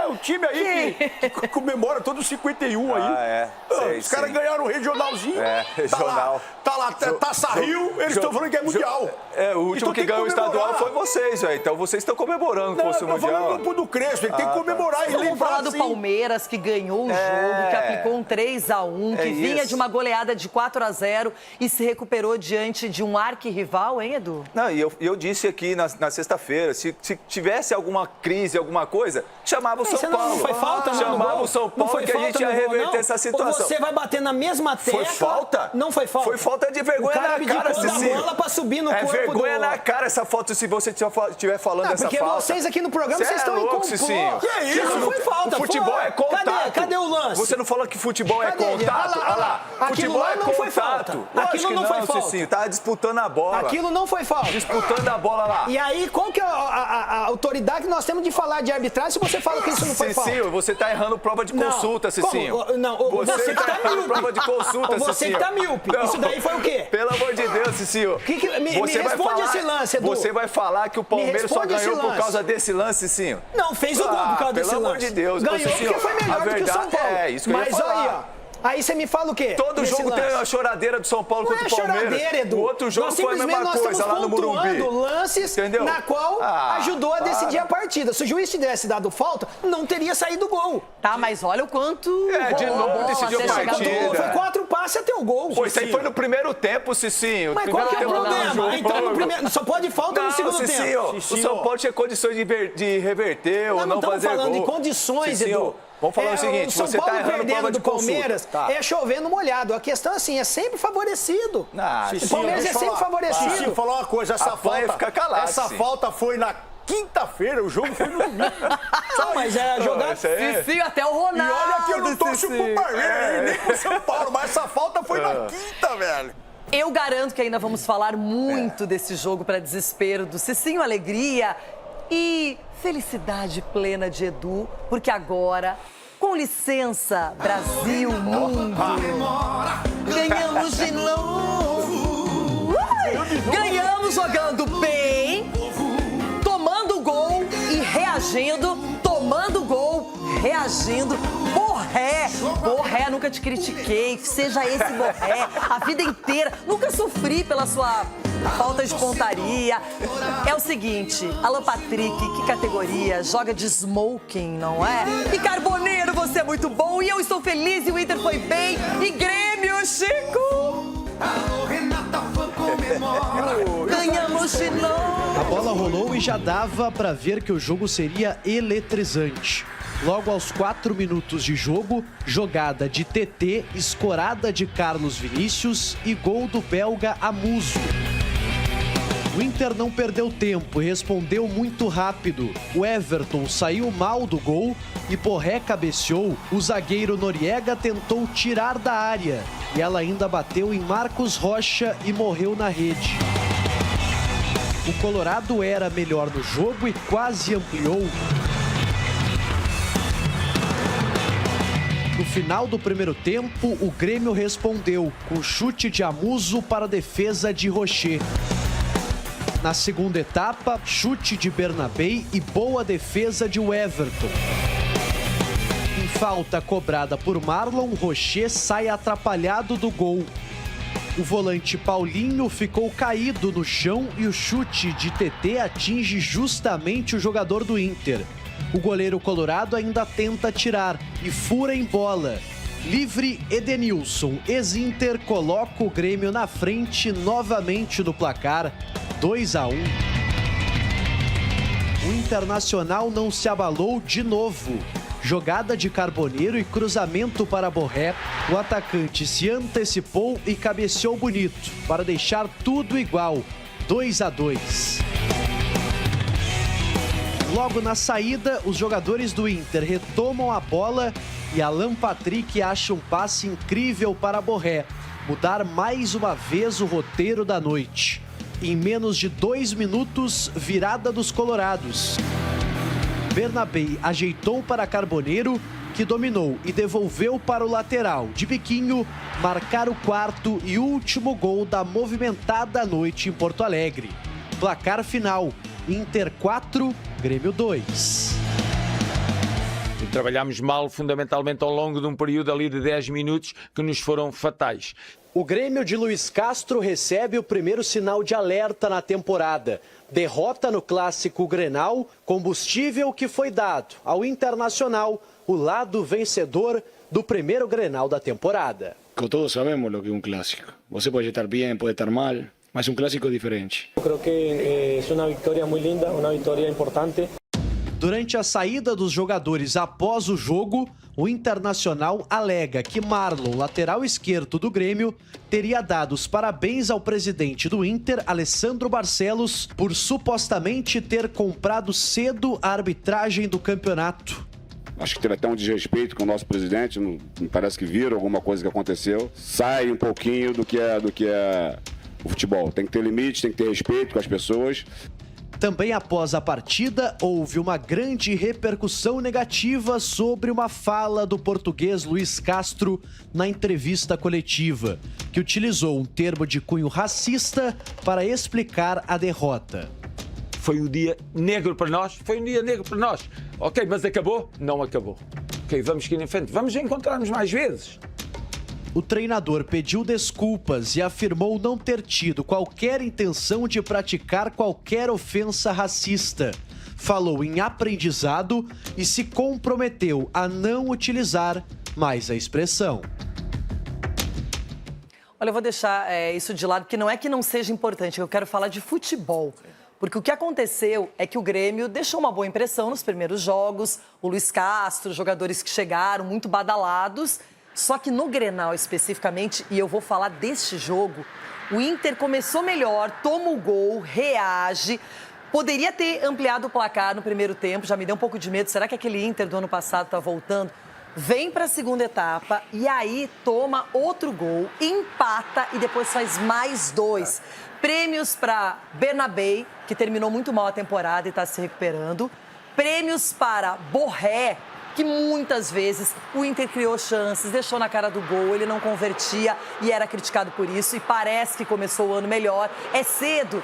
O time aí que comemora todo o 51 aí. Os caras ganharam o regionalzinho. Regional. Tá lá, Taça Rio, eles estão falando que é mundial. O último então que ganhou o estadual foi vocês, velho. Então vocês estão comemorando como se o mundial. Não, eu falando do Crespo, ele tem que comemorar. Vamos falar do Palmeiras, que ganhou o jogo, que aplicou um 3-1, que vinha de uma goleada de 4-0 e se recuperou diante de um arquirrival, hein, Edu? Não, e eu disse aqui na sexta-feira, se tivesse alguma crise, alguma coisa, chamava o São Paulo. Não foi falta, chamava o São Paulo que a gente ia reverter essa situação. Ou você vai bater na mesma tecla. Foi falta? Não foi falta. Foi falta de vergonha na cara, Cicinho. Bola pra subir no corpo vergonha na cara essa foto, se você estiver falando dessa falta. Porque vocês aqui no programa, vocês estão em complô. Cicinho. Que é isso? Não foi falta. O futebol é contato. Cadê o lance? Você não falou que futebol é contato? Olha lá. Futebol é não foi falta. Aquilo não foi falta. Cicinho, tava disputando a bola. Aquilo não foi falta. Disputando a bola lá. E aí, qual que é a autoridade que nós temos de falar de arbitragem se você fala que isso não foi falta? Cicinho, você tá errando prova de consulta, Cicinho. Não, você tá errando prova de consulta, Cicinho. Você que tá míope. Isso daí foi o quê? Pelo amor de Deus, Cicinho. Me responde esse lance, Edu. Você vai falar que o Palmeiras só ganhou por causa desse lance, Cicinho? Não, fez o gol por causa desse lance. Pelo amor de Deus. Ganhou porque foi melhor do que o São Paulo. É, isso que eu ia falar. Mas aí, ó. Aí você me fala o quê? Todo jogo tem a choradeira do São Paulo contra o Palmeiras. Não é choradeira, Edu. O outro jogo foi a mesma coisa lá no Morumbi. Lances na qual ajudou a decidir a partida. Se o juiz tivesse dado falta, não teria saído o gol. Tá, mas olha o quanto... de novo decidiu a partida. Foi 4 passes até o gol. Pô, isso aí foi no primeiro tempo, Cicinho. Mas qual que é o problema? Então no primeiro... Só pode falta no segundo tempo. O São Paulo tinha condições de reverter ou não fazer gol. Não estamos falando de condições, Edu. Vamos falar o seguinte, você tá errando prova de Palmeiras é chovendo molhado. A questão assim, é sempre favorecido. O Palmeiras é sempre favorecido. Deixa eu falar uma coisa, essa falta foi na quinta-feira, o jogo foi no domingo. Não, mas é jogar... Cicinho, até o Ronaldo. E olha que eu não torço pro Palmeiras, nem pro São Paulo, mas essa falta foi na quinta, velho. Eu garanto que ainda vamos falar muito desse jogo para desespero do Cicinho, alegria e felicidade plena de Edu, porque agora, com licença, Brasil, mundo, ganhamos de novo. Ganhamos jogando bem, tomando gol e reagindo, tomando gol, reagindo. Borré, nunca te critiquei, seja esse Borré a vida inteira. Nunca sofri pela sua falta de pontaria. É o seguinte, Alan Patrick, que categoria? Joga de smoking, não é? E Carboneiro, você é muito bom e eu estou feliz e o Inter foi bem. E Grêmio, Chico! Ganhamos de novo! A bola rolou e já dava para ver que o jogo seria eletrizante. Logo aos 4 minutos de jogo, jogada de TT, escorada de Carlos Vinícius e gol do belga Amuso. O Inter não perdeu tempo e respondeu muito rápido. O Everton saiu mal do gol e Borré cabeceou. O zagueiro Noriega tentou tirar da área e ela ainda bateu em Marcos Rocha e morreu na rede. O Colorado era melhor no jogo e quase ampliou. No final do primeiro tempo, o Grêmio respondeu com chute de Amuso para a defesa de Rocher. Na segunda etapa, chute de Bernabei e boa defesa de Everton. Em falta cobrada por Marlon, Rocher sai atrapalhado do gol. O volante Paulinho ficou caído no chão e o chute de TT atinge justamente o jogador do Inter. O goleiro colorado ainda tenta tirar e fura em bola. Livre, Edenilson, ex-Inter, coloca o Grêmio na frente novamente no placar, 2-1. O Internacional não se abalou de novo. Jogada de Carboneiro e cruzamento para Borré. O atacante se antecipou e cabeceou bonito para deixar tudo igual, 2-2. Logo na saída, os jogadores do Inter retomam a bola e Alan Patrick acha um passe incrível para Borré, mudar mais uma vez o roteiro da noite. Em menos de 2 minutos, virada dos colorados. Bernabei ajeitou para Carboneiro, que dominou e devolveu para o lateral de biquinho, marcar o quarto e último gol da movimentada noite em Porto Alegre. Placar final, Inter 4, Grêmio 2. E trabalhámos mal fundamentalmente ao longo de um período ali de 10 minutos que nos foram fatais. O Grêmio de Luiz Castro recebe o primeiro sinal de alerta na temporada. Derrota no clássico Grenal, combustível que foi dado ao Internacional, o lado vencedor do primeiro Grenal da temporada. Todos sabemos o que é um clássico. Você pode estar bem, pode estar mal, mas um clássico é diferente. Eu creo que é uma vitória muito linda, uma vitória importante. Durante a saída dos jogadores após o jogo, o Internacional alega que Marlon, lateral esquerdo do Grêmio, teria dado os parabéns ao presidente do Inter, Alessandro Barcelos, por supostamente ter comprado cedo a arbitragem do campeonato. Acho que teve até um desrespeito com o nosso presidente, não, parece que viram alguma coisa que aconteceu. Sai um pouquinho do que é o futebol. Tem que ter limite, tem que ter respeito com as pessoas. Também após a partida, houve uma grande repercussão negativa sobre uma fala do português Luiz Castro na entrevista coletiva, que utilizou um termo de cunho racista para explicar a derrota. Foi um dia negro para nós, Ok, mas acabou? Não acabou. Ok, vamos seguir em frente, vamos encontrar-nos mais vezes. O treinador pediu desculpas e afirmou não ter tido qualquer intenção de praticar qualquer ofensa racista. Falou em aprendizado e se comprometeu a não utilizar mais a expressão. Olha, eu vou deixar isso de lado, porque não é que não seja importante, eu quero falar de futebol. Porque o que aconteceu é que o Grêmio deixou uma boa impressão nos primeiros jogos, o Luiz Castro, jogadores que chegaram muito badalados. Só que no Grenal especificamente, e eu vou falar deste jogo, o Inter começou melhor, toma o gol, reage, poderia ter ampliado o placar no primeiro tempo, já me deu um pouco de medo, será que aquele Inter do ano passado está voltando? Vem para a segunda etapa e aí toma outro gol, empata e depois faz mais 2. Prêmios para Bernabé, que terminou muito mal a temporada e está se recuperando. Prêmios para Borré, que muitas vezes o Inter criou chances, deixou na cara do gol, ele não convertia e era criticado por isso. E parece que começou o ano melhor. É cedo?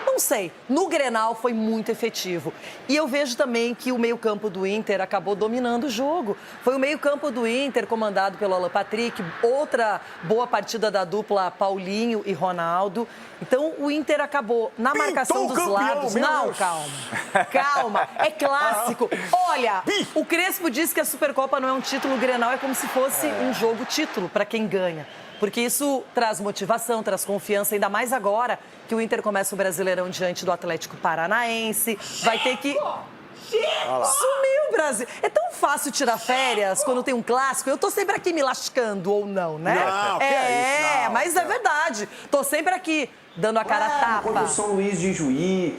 Não sei. No Grenal foi muito efetivo. E eu vejo também que o meio-campo do Inter acabou dominando o jogo. Foi o meio-campo do Inter comandado pelo Alan Patrick, outra boa partida da dupla Paulinho e Ronaldo. Então o Inter acabou na marcação dos lados. Não, calma. É clássico. Olha, o Crespo disse que a Supercopa não é um título, o Grenal é como se fosse um jogo título para quem ganha. Porque isso traz motivação, traz confiança, ainda mais agora que o Inter começa o Brasileirão diante do Atlético Paranaense. Vai ter que... Sumiu o Brasil. É tão fácil tirar férias quando tem um clássico. Eu tô sempre aqui me lascando ou não, né? Não, que é isso? Não, mas é verdade. Tô sempre aqui dando a cara a tapa. Contra o São Luís de Juí.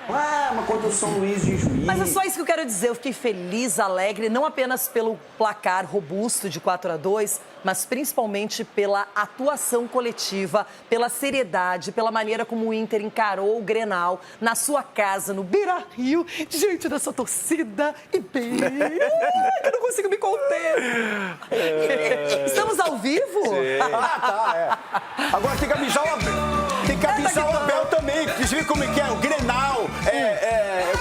Mas contra o São Luís de Juí. Mas é só isso que eu quero dizer. Eu fiquei feliz, alegre, não apenas pelo placar robusto de 4-2, mas principalmente pela atuação coletiva, pela seriedade, pela maneira como o Inter encarou o Grenal na sua casa, no Beira-Rio, diante da sua torcida e bem... eu não consigo me conter. Estamos ao vivo? Agora tem que avisar o Abel. Tem que avisar o Abel também. Você vê como é que é? O Grenal,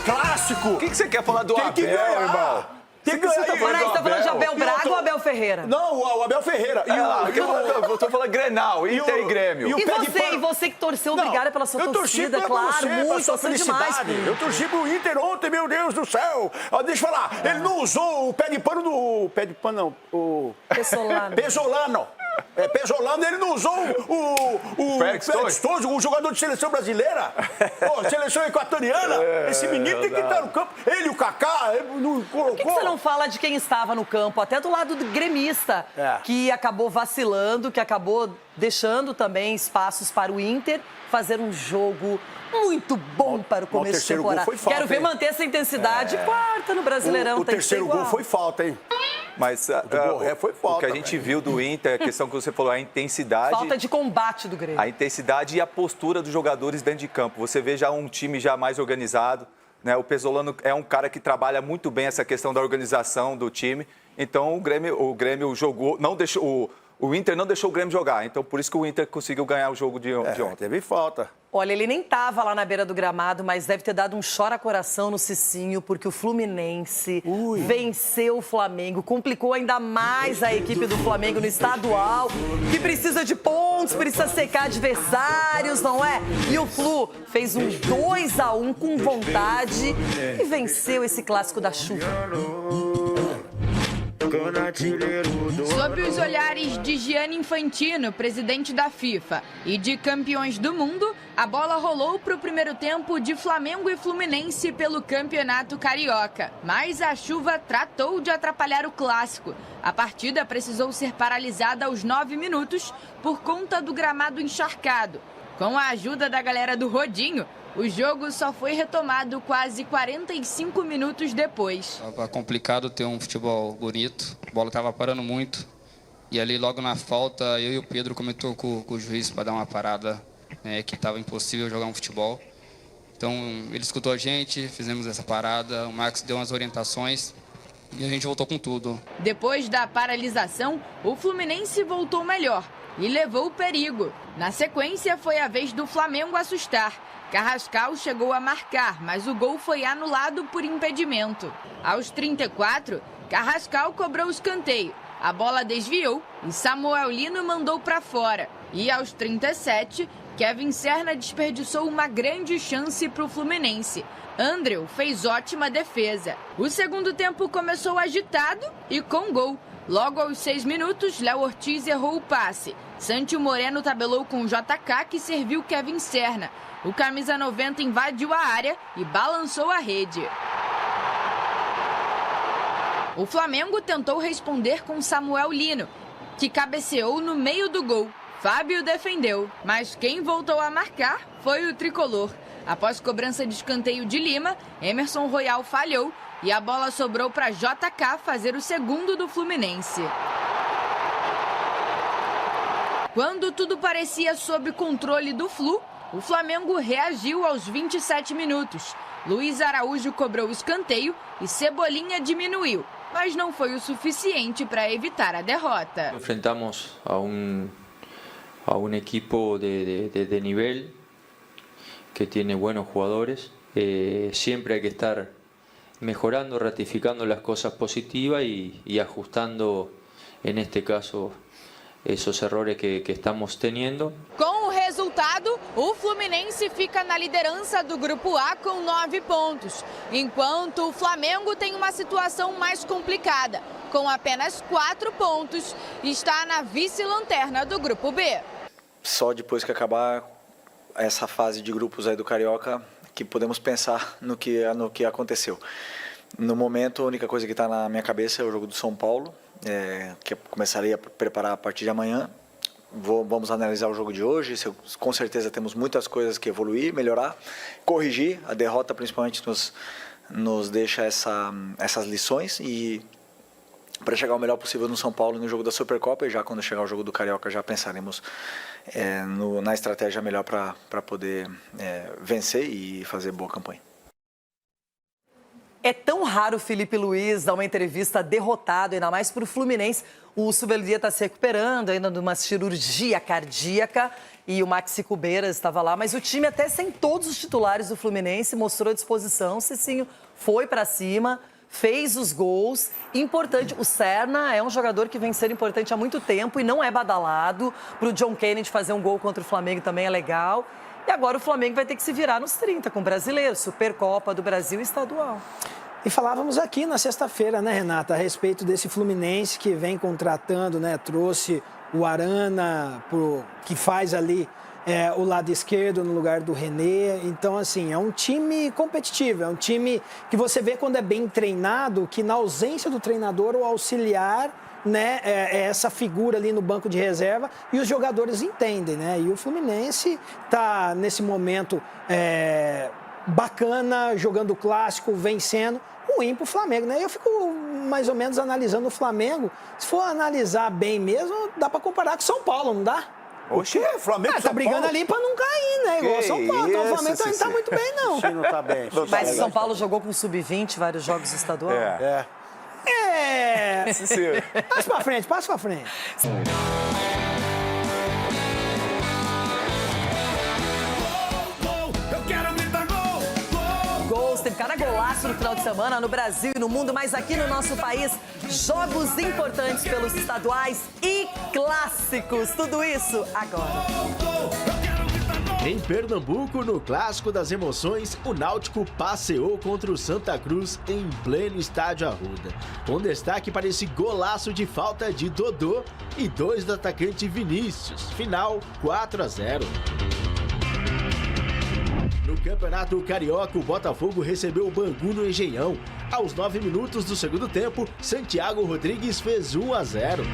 clássico. O que você quer falar do Abel, irmão? Tem que ganhar. Você está falando de Abel Braga ou Abel Ferreira? Não, o Abel Ferreira. Eu tô falando Grenal, Inter e Grêmio. E você que torceu, obrigada pela sua torcida, claro, muito, torceu demais. Eu torci pro Inter ontem, meu Deus do céu. Deixa eu falar, ele não usou o pé de pano do... Pé de pano não, o... Pesolano. Pesolano, ele não usou o Félix Torres, o jogador de seleção brasileira, seleção equatoriana. Esse menino tem que estar no campo. Ele, o Kaká, ele não colocou. Por que você não fala de quem estava no campo, até do lado do gremista, que acabou vacilando, que acabou deixando também espaços para o Inter fazer um jogo muito bom para o começo de temporada. Quero ver manter essa intensidade. Quarta no Brasileirão. O terceiro gol foi falta, hein? Mas foi falta, o que a gente viu do Inter, a questão que você falou, a intensidade... Falta de combate do Grêmio. A intensidade e a postura dos jogadores dentro de campo. Você vê já um time já mais organizado, né? O Pesolano é um cara que trabalha muito bem essa questão da organização do time. Então, o Grêmio jogou, não deixou... O Inter não deixou o Grêmio jogar, então por isso que o Inter conseguiu ganhar o jogo de ontem. Teve falta. Olha, ele nem tava lá na beira do gramado, mas deve ter dado um chora-coração no Cicinho, porque o Fluminense venceu o Flamengo, complicou ainda mais a equipe do Flamengo no estadual, que precisa de pontos, precisa secar adversários, não é? E o Flu fez um 2-1 com vontade e venceu esse clássico da chuva. Sob os olhares de Gianni Infantino, presidente da FIFA, e de campeões do mundo, a bola rolou para o primeiro tempo de Flamengo e Fluminense pelo Campeonato Carioca. Mas a chuva tratou de atrapalhar o clássico. A partida precisou ser paralisada aos 9 minutos por conta do gramado encharcado. Com a ajuda da galera do Rodinho, o jogo só foi retomado quase 45 minutos depois. Estava complicado ter um futebol bonito, a bola estava parando muito. E ali logo na falta, eu e o Pedro comentou com o juiz para dar uma parada, que estava impossível jogar um futebol. Então ele escutou a gente, fizemos essa parada, o Max deu umas orientações e a gente voltou com tudo. Depois da paralisação, o Fluminense voltou melhor e levou o perigo. Na sequência, foi a vez do Flamengo assustar. Carrascal chegou a marcar, mas o gol foi anulado por impedimento. Aos 34, Carrascal cobrou o escanteio. A bola desviou e Samuel Lino mandou para fora. E aos 37, Kevin Serna desperdiçou uma grande chance para o Fluminense. Andréu fez ótima defesa. O segundo tempo começou agitado e com gol. Logo aos 6 minutos, Léo Ortiz errou o passe. Santi Moreno tabelou com o JK, que serviu Kevin Serna. O camisa 90 invadiu a área e balançou a rede. O Flamengo tentou responder com Samuel Lino, que cabeceou no meio do gol. Fábio defendeu, mas quem voltou a marcar foi o tricolor. Após cobrança de escanteio de Lima, Emerson Royal falhou e a bola sobrou para JK fazer o segundo do Fluminense. Quando tudo parecia sob controle do Flu, o Flamengo reagiu aos 27 minutos. Luiz Araújo cobrou o escanteio e Cebolinha diminuiu, mas não foi o suficiente para evitar a derrota. Enfrentamos a um equipo de nivel que tiene buenos jugadores. Siempre hay que estar mejorando, ratificando las cosas positivas y ajustando, en este caso, esos errores que estamos teniendo. Com o resultado, o Fluminense fica na liderança do Grupo A com 9 pontos, enquanto o Flamengo tem uma situação mais complicada. Com apenas 4 pontos, está na vice-lanterna do Grupo B. Só depois que acabar essa fase de grupos aí do Carioca que podemos pensar no que aconteceu. No momento, a única coisa que está na minha cabeça é o jogo do São Paulo, que eu começaria a preparar a partir de amanhã. Vamos analisar o jogo de hoje. Com certeza temos muitas coisas que evoluir, melhorar, corrigir. A derrota principalmente nos deixa essas lições e para chegar o melhor possível no São Paulo no jogo da Supercopa, e já quando chegar o jogo do Carioca já pensaremos na estratégia melhor para poder vencer e fazer boa campanha. É tão raro o Felipe Luiz dar uma entrevista derrotado, ainda mais para o Fluminense. O Subelia está se recuperando ainda de uma cirurgia cardíaca e o Maxi Cubeiras estava lá. Mas o time, até sem todos os titulares do Fluminense, mostrou disposição. O Cicinho foi para cima, fez os gols. Importante, o Serna é um jogador que vem sendo importante há muito tempo e não é badalado. Para o John Kennedy fazer um gol contra o Flamengo também é legal. E agora o Flamengo vai ter que se virar nos 30 com o brasileiro, Supercopa do Brasil e estadual. E falávamos aqui na sexta-feira, né, Renata, a respeito desse Fluminense que vem contratando, né, trouxe o Arana, que faz ali o lado esquerdo no lugar do René. Então, assim, é um time competitivo, é um time que você vê quando é bem treinado, que na ausência do treinador, o auxiliar, né, é essa figura ali no banco de reserva e os jogadores entendem, né? E o Fluminense está nesse momento bacana, jogando o clássico, vencendo, ruim para o Flamengo, né? Eu fico mais ou menos analisando o Flamengo. Se for analisar bem mesmo, dá para comparar com São Paulo, não dá? Oxe, Flamengo tá brigando ali para não cair, né? Igual São Paulo. Então o Flamengo também não tá muito bem, não. Sim, não tá bem. Mas o São Paulo jogou com o Sub-20 vários jogos estaduais. Passa pra frente, passa pra frente. teve cada golaço no final de semana no Brasil e no mundo, mas aqui no nosso país, jogos importantes pelos estaduais e clássicos. Tudo isso agora. Em Pernambuco, no Clássico das Emoções, o Náutico passeou contra o Santa Cruz em pleno estádio Arruda. Com destaque para esse golaço de falta de Dodô e 2 do atacante Vinícius. Final 4-0. No Campeonato Carioca, o Botafogo recebeu o Bangu no Engenhão. Aos 9 minutos do segundo tempo, Santiago Rodrigues fez 1-0.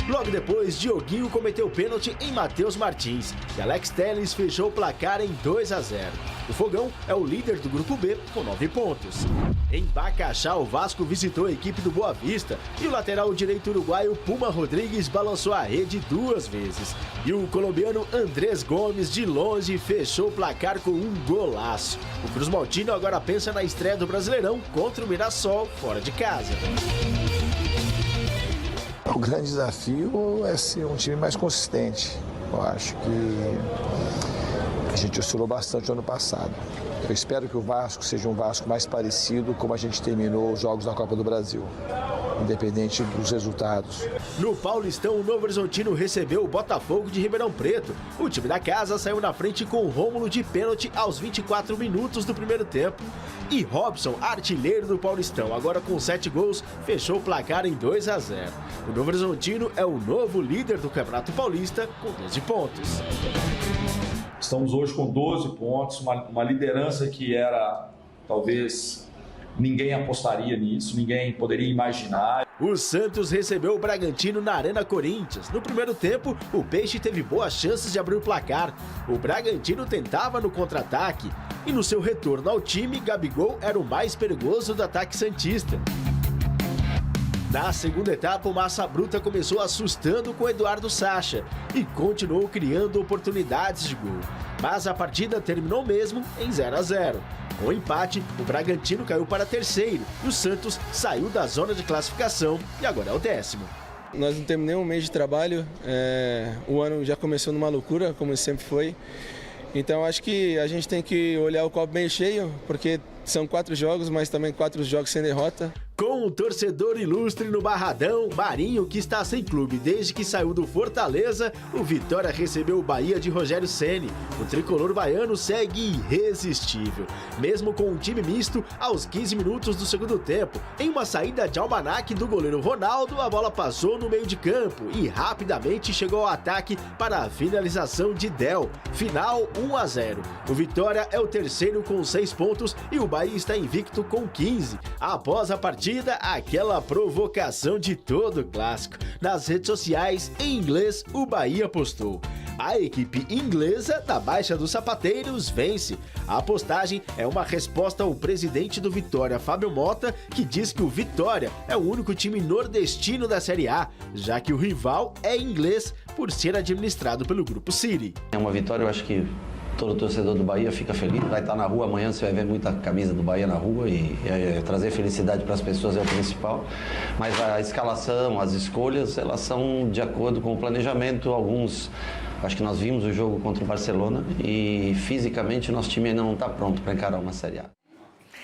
Logo depois, Dioguinho cometeu pênalti em Matheus Martins e Alex Telles fechou o placar em 2-0. O Fogão é o líder do Grupo B com 9 pontos. Em Bacaxá, o Vasco visitou a equipe do Boa Vista e o lateral direito uruguaio Puma Rodrigues balançou a rede 2 vezes. E o colombiano Andrés Gomes, de longe, fechou o placar com um golaço. O Cruz Maltino agora pensa na estreia do Brasileirão contra o Mirassol, fora de casa. O grande desafio é ser um time mais consistente. Eu acho que a gente oscilou bastante no ano passado. Eu espero que o Vasco seja um Vasco mais parecido como a gente terminou os jogos da Copa do Brasil, independente dos resultados. No Paulistão, o Novo Horizontino recebeu o Botafogo de Ribeirão Preto. O time da casa saiu na frente com o Rômulo de pênalti aos 24 minutos do primeiro tempo. E Robson, artilheiro do Paulistão, agora com 7 gols, fechou o placar em 2-0. O Novo Horizontino é o novo líder do Campeonato Paulista com 12 pontos. Estamos hoje com 12 pontos, uma liderança que era, talvez, ninguém apostaria nisso, ninguém poderia imaginar. O Santos recebeu o Bragantino na Arena Corinthians. No primeiro tempo, o Peixe teve boas chances de abrir o placar. O Bragantino tentava no contra-ataque. E no seu retorno ao time, Gabigol era o mais perigoso do ataque santista. Na segunda etapa, o Massa Bruta começou assustando com Eduardo Sacha e continuou criando oportunidades de gol. Mas a partida terminou mesmo em 0-0. Com o empate, o Bragantino caiu para terceiro e o Santos saiu da zona de classificação e agora é o 10º. Nós não temos nem um mês de trabalho, o ano já começou numa loucura, como sempre foi. Então acho que a gente tem que olhar o copo bem cheio, porque são 4 jogos, mas também 4 jogos sem derrota. Com um torcedor ilustre no Barradão, Marinho, que está sem clube desde que saiu do Fortaleza, o Vitória recebeu o Bahia de Rogério Ceni. O tricolor baiano segue irresistível. Mesmo com um time misto, aos 15 minutos do segundo tempo, em uma saída de almanaque do goleiro Ronaldo, a bola passou no meio de campo e rapidamente chegou ao ataque para a finalização de Del. Final 1-0. O Vitória é o terceiro com 6 pontos e o Bahia está invicto com 15. Após a partida, aquela provocação de todo clássico. Nas redes sociais, em inglês, o Bahia postou: a equipe inglesa da Baixa dos Sapateiros vence. A postagem é uma resposta ao presidente do Vitória, Fábio Mota, que diz que o Vitória é o único time nordestino da Série A, já que o rival é inglês por ser administrado pelo Grupo City. É uma vitória, eu acho que todo torcedor do Bahia fica feliz, vai estar na rua amanhã, você vai ver muita camisa do Bahia na rua e trazer felicidade para as pessoas é o principal. Mas a escalação, as escolhas, elas são de acordo com o planejamento. Alguns, acho que nós vimos o jogo contra o Barcelona e fisicamente o nosso time ainda não está pronto para encarar uma Série A.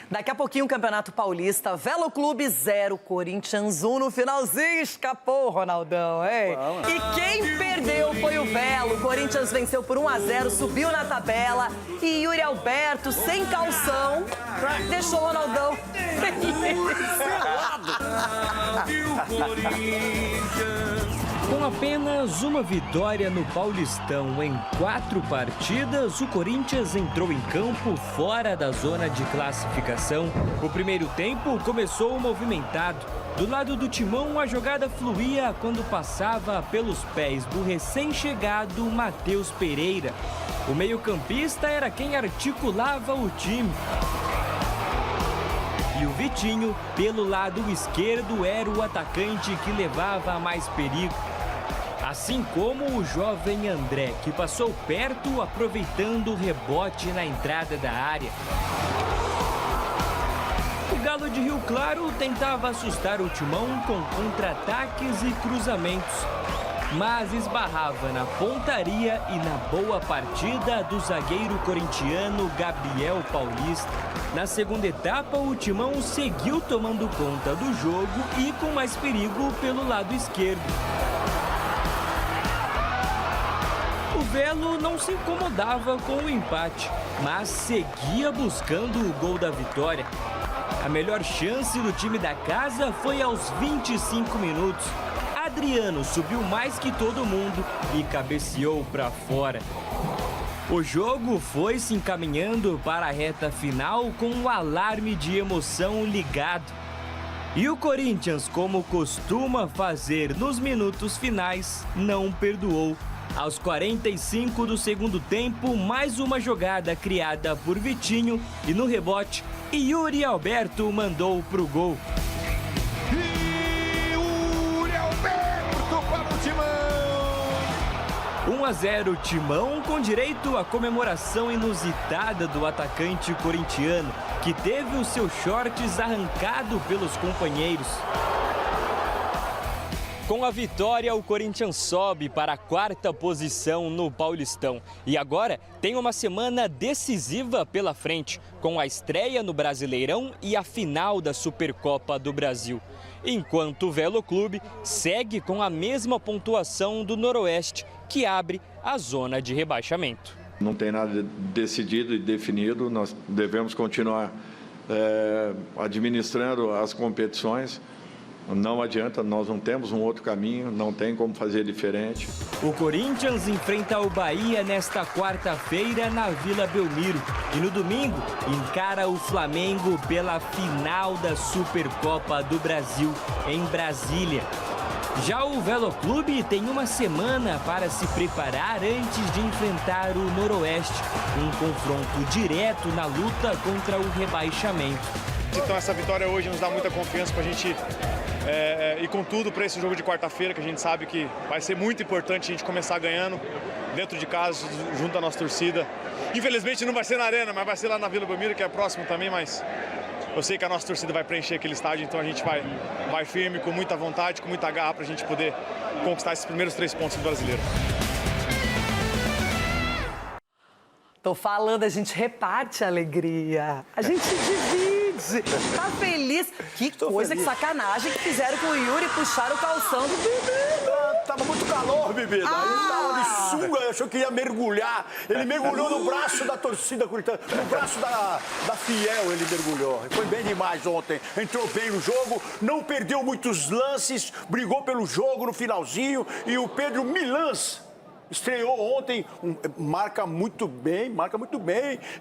Daqui a pouquinho, o Campeonato Paulista, Velo Clube 0, Corinthians 1. No finalzinho, escapou, Ronaldão, hein? E quem perdeu foi o Velo. O Corinthians venceu por 1-0, subiu na tabela. E Yuri Alberto, sem calção, deixou o Ronaldão Com apenas uma vitória no Paulistão em 4 partidas, o Corinthians entrou em campo fora da zona de classificação. O primeiro tempo começou movimentado. Do lado do Timão, a jogada fluía quando passava pelos pés do recém-chegado Matheus Pereira. O meio-campista era quem articulava o time. E o Vitinho, pelo lado esquerdo, era o atacante que levava a mais perigo. Assim como o jovem André, que passou perto aproveitando o rebote na entrada da área. O Galo de Rio Claro tentava assustar o Timão com contra-ataques e cruzamentos. mas esbarrava na pontaria e na boa partida do zagueiro corintiano Gabriel Paulista. Na segunda etapa, o Timão seguiu tomando conta do jogo e com mais perigo pelo lado esquerdo. O Velo não se incomodava com o empate, mas seguia buscando o gol da vitória. A melhor chance do time da casa foi aos 25 minutos. Adriano subiu mais que todo mundo e cabeceou para fora. O jogo foi se encaminhando para a reta final com um alarme de emoção ligado. E o Corinthians, como costuma fazer nos minutos finais, não perdoou. Aos 45 do segundo tempo, mais uma jogada criada por Vitinho e no rebote, Yuri Alberto mandou pro gol. Yuri Alberto para o Timão! 1-0 Timão, com direito à comemoração inusitada do atacante corintiano, que teve os seus shorts arrancado pelos companheiros. Com a vitória, o Corinthians sobe para a 4ª posição no Paulistão. E agora tem uma semana decisiva pela frente, com a estreia no Brasileirão e a final da Supercopa do Brasil. Enquanto o Velo Clube segue com a mesma pontuação do Noroeste, que abre a zona de rebaixamento. Não tem nada decidido e definido, nós devemos continuar administrando as competições. Não adianta, nós não temos um outro caminho, não tem como fazer diferente. O Corinthians enfrenta o Bahia nesta quarta-feira na Vila Belmiro. E no domingo, encara o Flamengo pela final da Supercopa do Brasil, em Brasília. Já o Velo Clube tem uma semana para se preparar antes de enfrentar o Noroeste. Um confronto direto na luta contra o rebaixamento. Então essa vitória hoje nos dá muita confiança para a gente ir com tudo para esse jogo de quarta-feira, que a gente sabe que vai ser muito importante a gente começar ganhando dentro de casa, junto à nossa torcida. Infelizmente não vai ser na Arena, mas vai ser lá na Vila Belmiro, que é próximo também, mas eu sei que a nossa torcida vai preencher aquele estádio, então a gente vai firme, com muita vontade, com muita garra para a gente poder conquistar esses primeiros 3 pontos do Brasileiro. Tô falando, a gente reparte a alegria, a gente divide, tá feliz. Que coisa, que sacanagem que fizeram com o Yuri, puxaram o calção do Bibi. Tava muito calor, Bibi. Ele tava de sunga, achou que ia mergulhar. Ele mergulhou no braço da torcida corintiana, no braço da Fiel ele mergulhou. Foi bem demais ontem, entrou bem no jogo, não perdeu muitos lances, brigou pelo jogo no finalzinho. E o Pedro Milans estreou ontem, marca muito bem.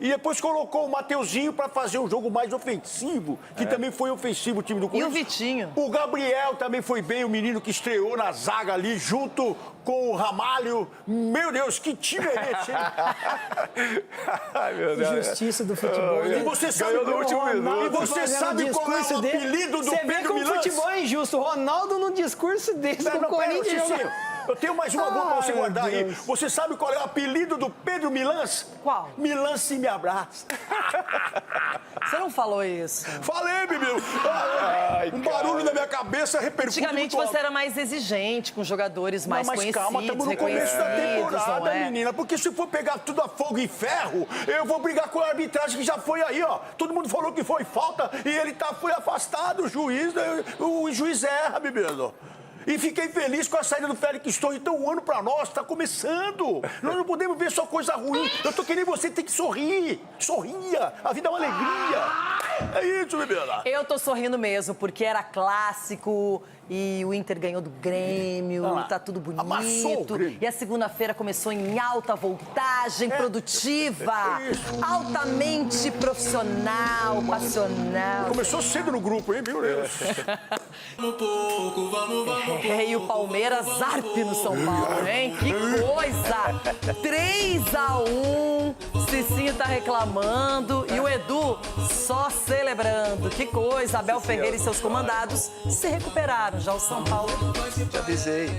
E depois colocou o Mateuzinho para fazer um jogo mais ofensivo, que também foi ofensivo o time do Corinthians. E o Vitinho? O Gabriel também foi bem, o menino que estreou na zaga ali, junto com o Ramalho. Meu Deus, que time é esse, hein? Ai, meu Deus. Injustiça do futebol. E você sabe Ganhou no último minuto. E você sabe qual é o apelido do Pedro Milans? Você vê como o futebol é injusto. O Ronaldo, no discurso desse, o Corinthians... Eu tenho mais uma boa pra você guardar aí. Você sabe qual é o apelido do Pedro Milans? Qual? Milans se me abraça. Você não falou isso? Falei, Bibi. Um barulho na minha cabeça repercute. Antigamente você era mais exigente com jogadores mais conhecidos. Mas calma, estamos no começo da temporada, menina. Porque se for pegar tudo a fogo e ferro, eu vou brigar com a arbitragem que já foi aí, ó. Todo mundo falou que foi falta e ele foi afastado. O juiz erra, Bibi. E fiquei feliz com a saída do Félix Torres. Então o ano pra nós tá começando. Nós não podemos ver só coisa ruim. Eu tô querendo você ter que sorrir. Sorria. A vida é uma alegria. É isso, Bebela. Eu tô sorrindo mesmo, porque era clássico e o Inter ganhou do Grêmio, tá tudo bonito. Amassou o Grêmio. E a segunda-feira começou em alta voltagem, produtiva, altamente profissional, passional. Começou cedo no grupo, hein, meu Deus? E o Palmeiras zarpe no São Paulo, hein? Que coisa! 3-1, Cicinho tá reclamando e o Edu só celebrando. Que coisa! Abel Ferreira e seus comandados se recuperaram. Já o São Paulo... Te avisei.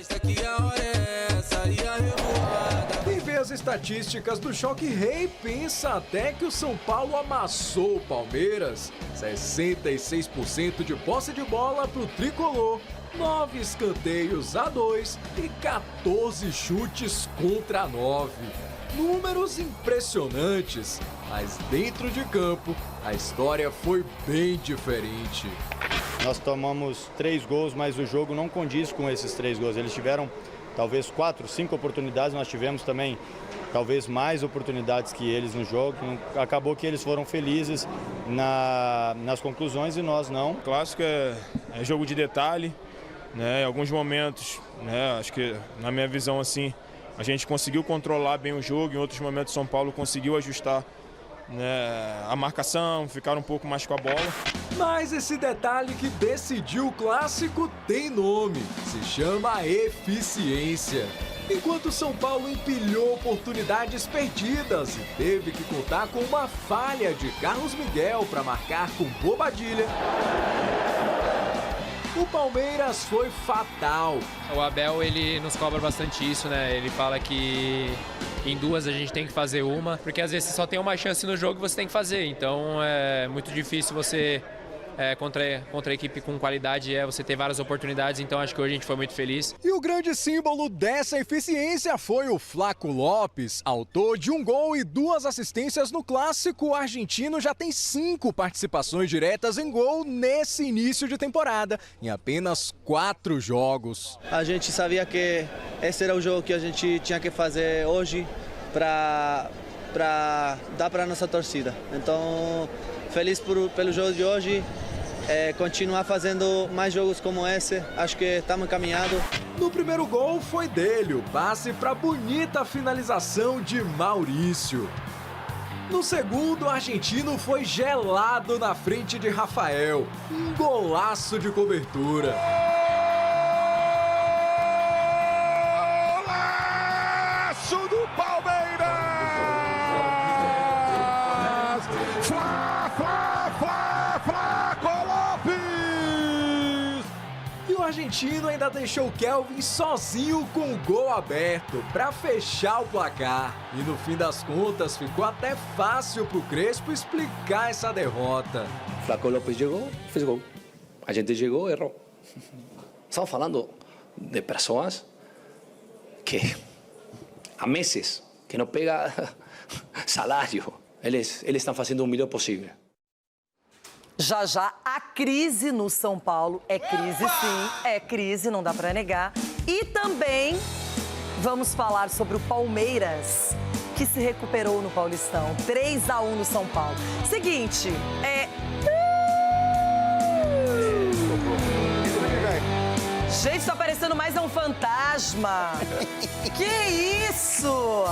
Quem vê as estatísticas do Choque Rei pensa até que o São Paulo amassou o Palmeiras. 66% de posse de bola pro tricolor. 9 escanteios a 2 e 14 chutes contra 9. Números impressionantes, mas dentro de campo a história foi bem diferente. Nós tomamos 3 gols, mas o jogo não condiz com esses 3 gols. Eles tiveram talvez 4, 5 oportunidades, nós tivemos também talvez mais oportunidades que eles no jogo. Acabou que eles foram felizes nas conclusões e nós não. O clássico é jogo de detalhe, né? Em alguns momentos, né? Acho que na minha visão assim, a gente conseguiu controlar bem o jogo, em outros momentos São Paulo conseguiu ajustar, né, a marcação, ficar um pouco mais com a bola. Mas esse detalhe que decidiu o clássico tem nome, se chama eficiência. Enquanto o São Paulo empilhou oportunidades perdidas e teve que contar com uma falha de Carlos Miguel para marcar com Bobadilha, o Palmeiras foi fatal. O Abel, ele nos cobra bastante isso, né? Ele fala que em 2 a gente tem que fazer uma, porque às vezes você só tem uma chance no jogo e você tem que fazer. Então é muito difícil você, contra a equipe com qualidade, você ter várias oportunidades. Então acho que hoje a gente foi muito feliz. E o grande símbolo dessa eficiência foi o Flaco Lopes, autor de 1 gol e 2 assistências no clássico. O argentino já tem 5 participações diretas em gol nesse início de temporada, em apenas 4 jogos. A gente sabia que esse era o jogo que a gente tinha que fazer hoje para dar para a nossa torcida. Então, feliz pelo jogo de hoje. Continuar fazendo mais jogos como esse, acho que estamos encaminhados. No primeiro gol foi dele, o passe para a bonita finalização de Maurício. No segundo, o argentino foi gelado na frente de Rafael. Um golaço de cobertura. Golaço do Palmeiras! O argentino ainda deixou o Kelvin sozinho com o gol aberto para fechar o placar. E no fim das contas ficou até fácil pro Crespo explicar essa derrota. Flaco Lopes chegou, fez gol. A gente chegou, errou. Estamos falando de pessoas que há meses que não pega salário. Eles estão fazendo o melhor possível. Já já, a crise no São Paulo é crise sim, é crise, não dá pra negar. E também vamos falar sobre o Palmeiras, que se recuperou no Paulistão, 3-1 no São Paulo. Seguinte, Gente, tá parecendo mais um fantasma. Que isso?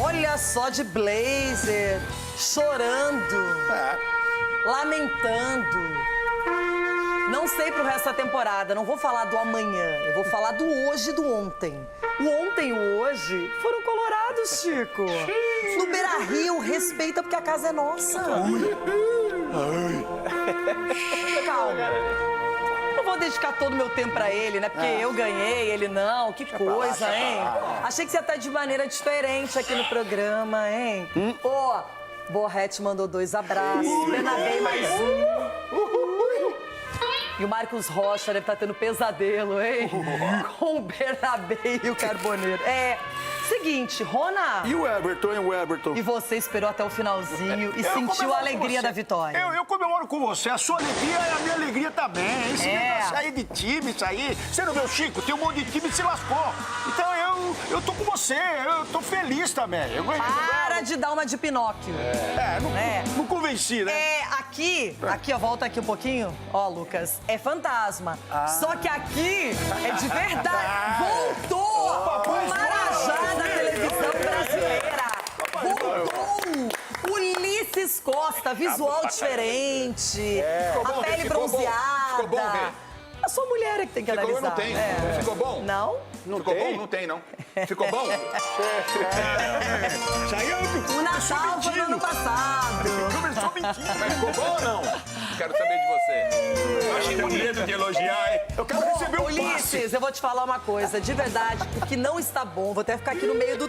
Olha só de blazer, chorando, lamentando. Não sei pro resto da temporada, não vou falar do amanhã, eu vou falar do hoje e do ontem. O ontem e o hoje foram colorados, Chico. No Beira-Rio, respeita porque a casa é nossa. Calma. Não vou dedicar todo o meu tempo pra ele, né? Porque eu ganhei, ele não. Que coisa, hein? Achei que você ia estar de maneira diferente aqui no programa, hein? Ó, Borrete mandou 2 abraços. Bernabé mais um. E o Marcos Rocha deve estar tendo pesadelo, hein? Com o Bernabé e o Carboneiro. Seguinte, Rona... E o Everton, E você esperou até o finalzinho e sentiu a alegria da vitória. Eu comemoro com você. A sua alegria é a minha alegria também. Esse negócio aí de time, isso aí... Você não viu, Chico? Tem um monte de time que se lascou. Então eu tô com você. Eu tô feliz também. Para de dar uma de Pinóquio. Não convenci, né? Aqui, ó, volta aqui um pouquinho. Ó, Lucas, é fantasma. Só que aqui é de verdade. Voltou! O Marajá da televisão brasileira. Voltou! Ulisses Costa, visual diferente. A pele bronzeada. Ficou bom, Rê? A sua mulher é que tem que analisar. Não tem. Ficou bom? Não? Ficou bom? Não tem, não. Ficou bom? O Natal foi no ano passado. Começou mentindo. Mas ficou bom ou não? Quero saber de você. Eu achei bonito de elogiar, hein? Eu quero receber um passe. Ulisses, eu vou te falar uma coisa. De verdade, o que não está bom, vou até ficar aqui no meio do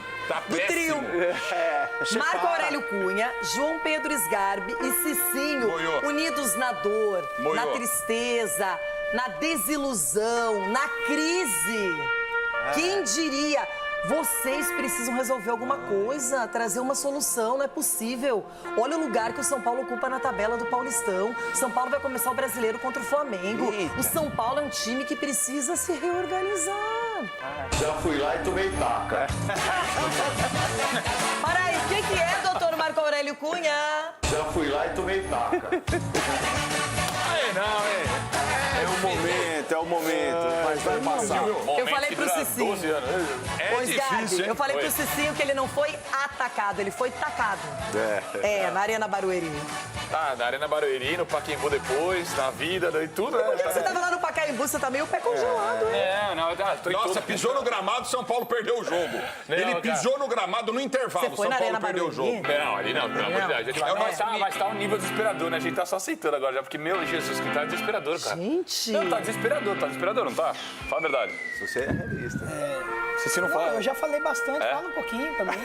trio. Marco Aurélio Cunha, João Pedro Sgarbi e Cicinho, unidos na dor, na tristeza, na desilusão, na crise. Quem diria? Vocês precisam resolver alguma coisa, trazer uma solução, não é possível. Olha o lugar que o São Paulo ocupa na tabela do Paulistão. São Paulo vai começar o Brasileiro contra o Flamengo. O São Paulo é um time que precisa se reorganizar. Já fui lá e tomei taca. Para aí, o que é, doutor Marco Aurélio Cunha? Já fui lá e tomei taca. Aí não, hein? É o momento, mas vai passar. Eu falei pro Cicinho. É difícil, hein? Eu falei pro Cicinho que ele não foi atacado, ele foi tacado. Na Arena Barueri. Tá, na Arena Barueri, no Pacaembu depois, na vida, e tudo, né? Por que você tava lá no Pacaembu? Você tá meio pé congelado, hein? Nossa, pisou no gramado, São Paulo perdeu o jogo. Ele pisou no gramado no intervalo, Você foi São na Paulo Arena perdeu o Barueri? jogo. Não, ali não, pelo amor de Deus. A gente vai estar um nível desesperador, né? A gente tá só aceitando agora já, porque, meu Jesus, que tá desesperador, cara. Gente! Não, tá desesperador, não tá? Fala a verdade. Você é realista. Se não fala... Eu já falei bastante, fala um pouquinho também.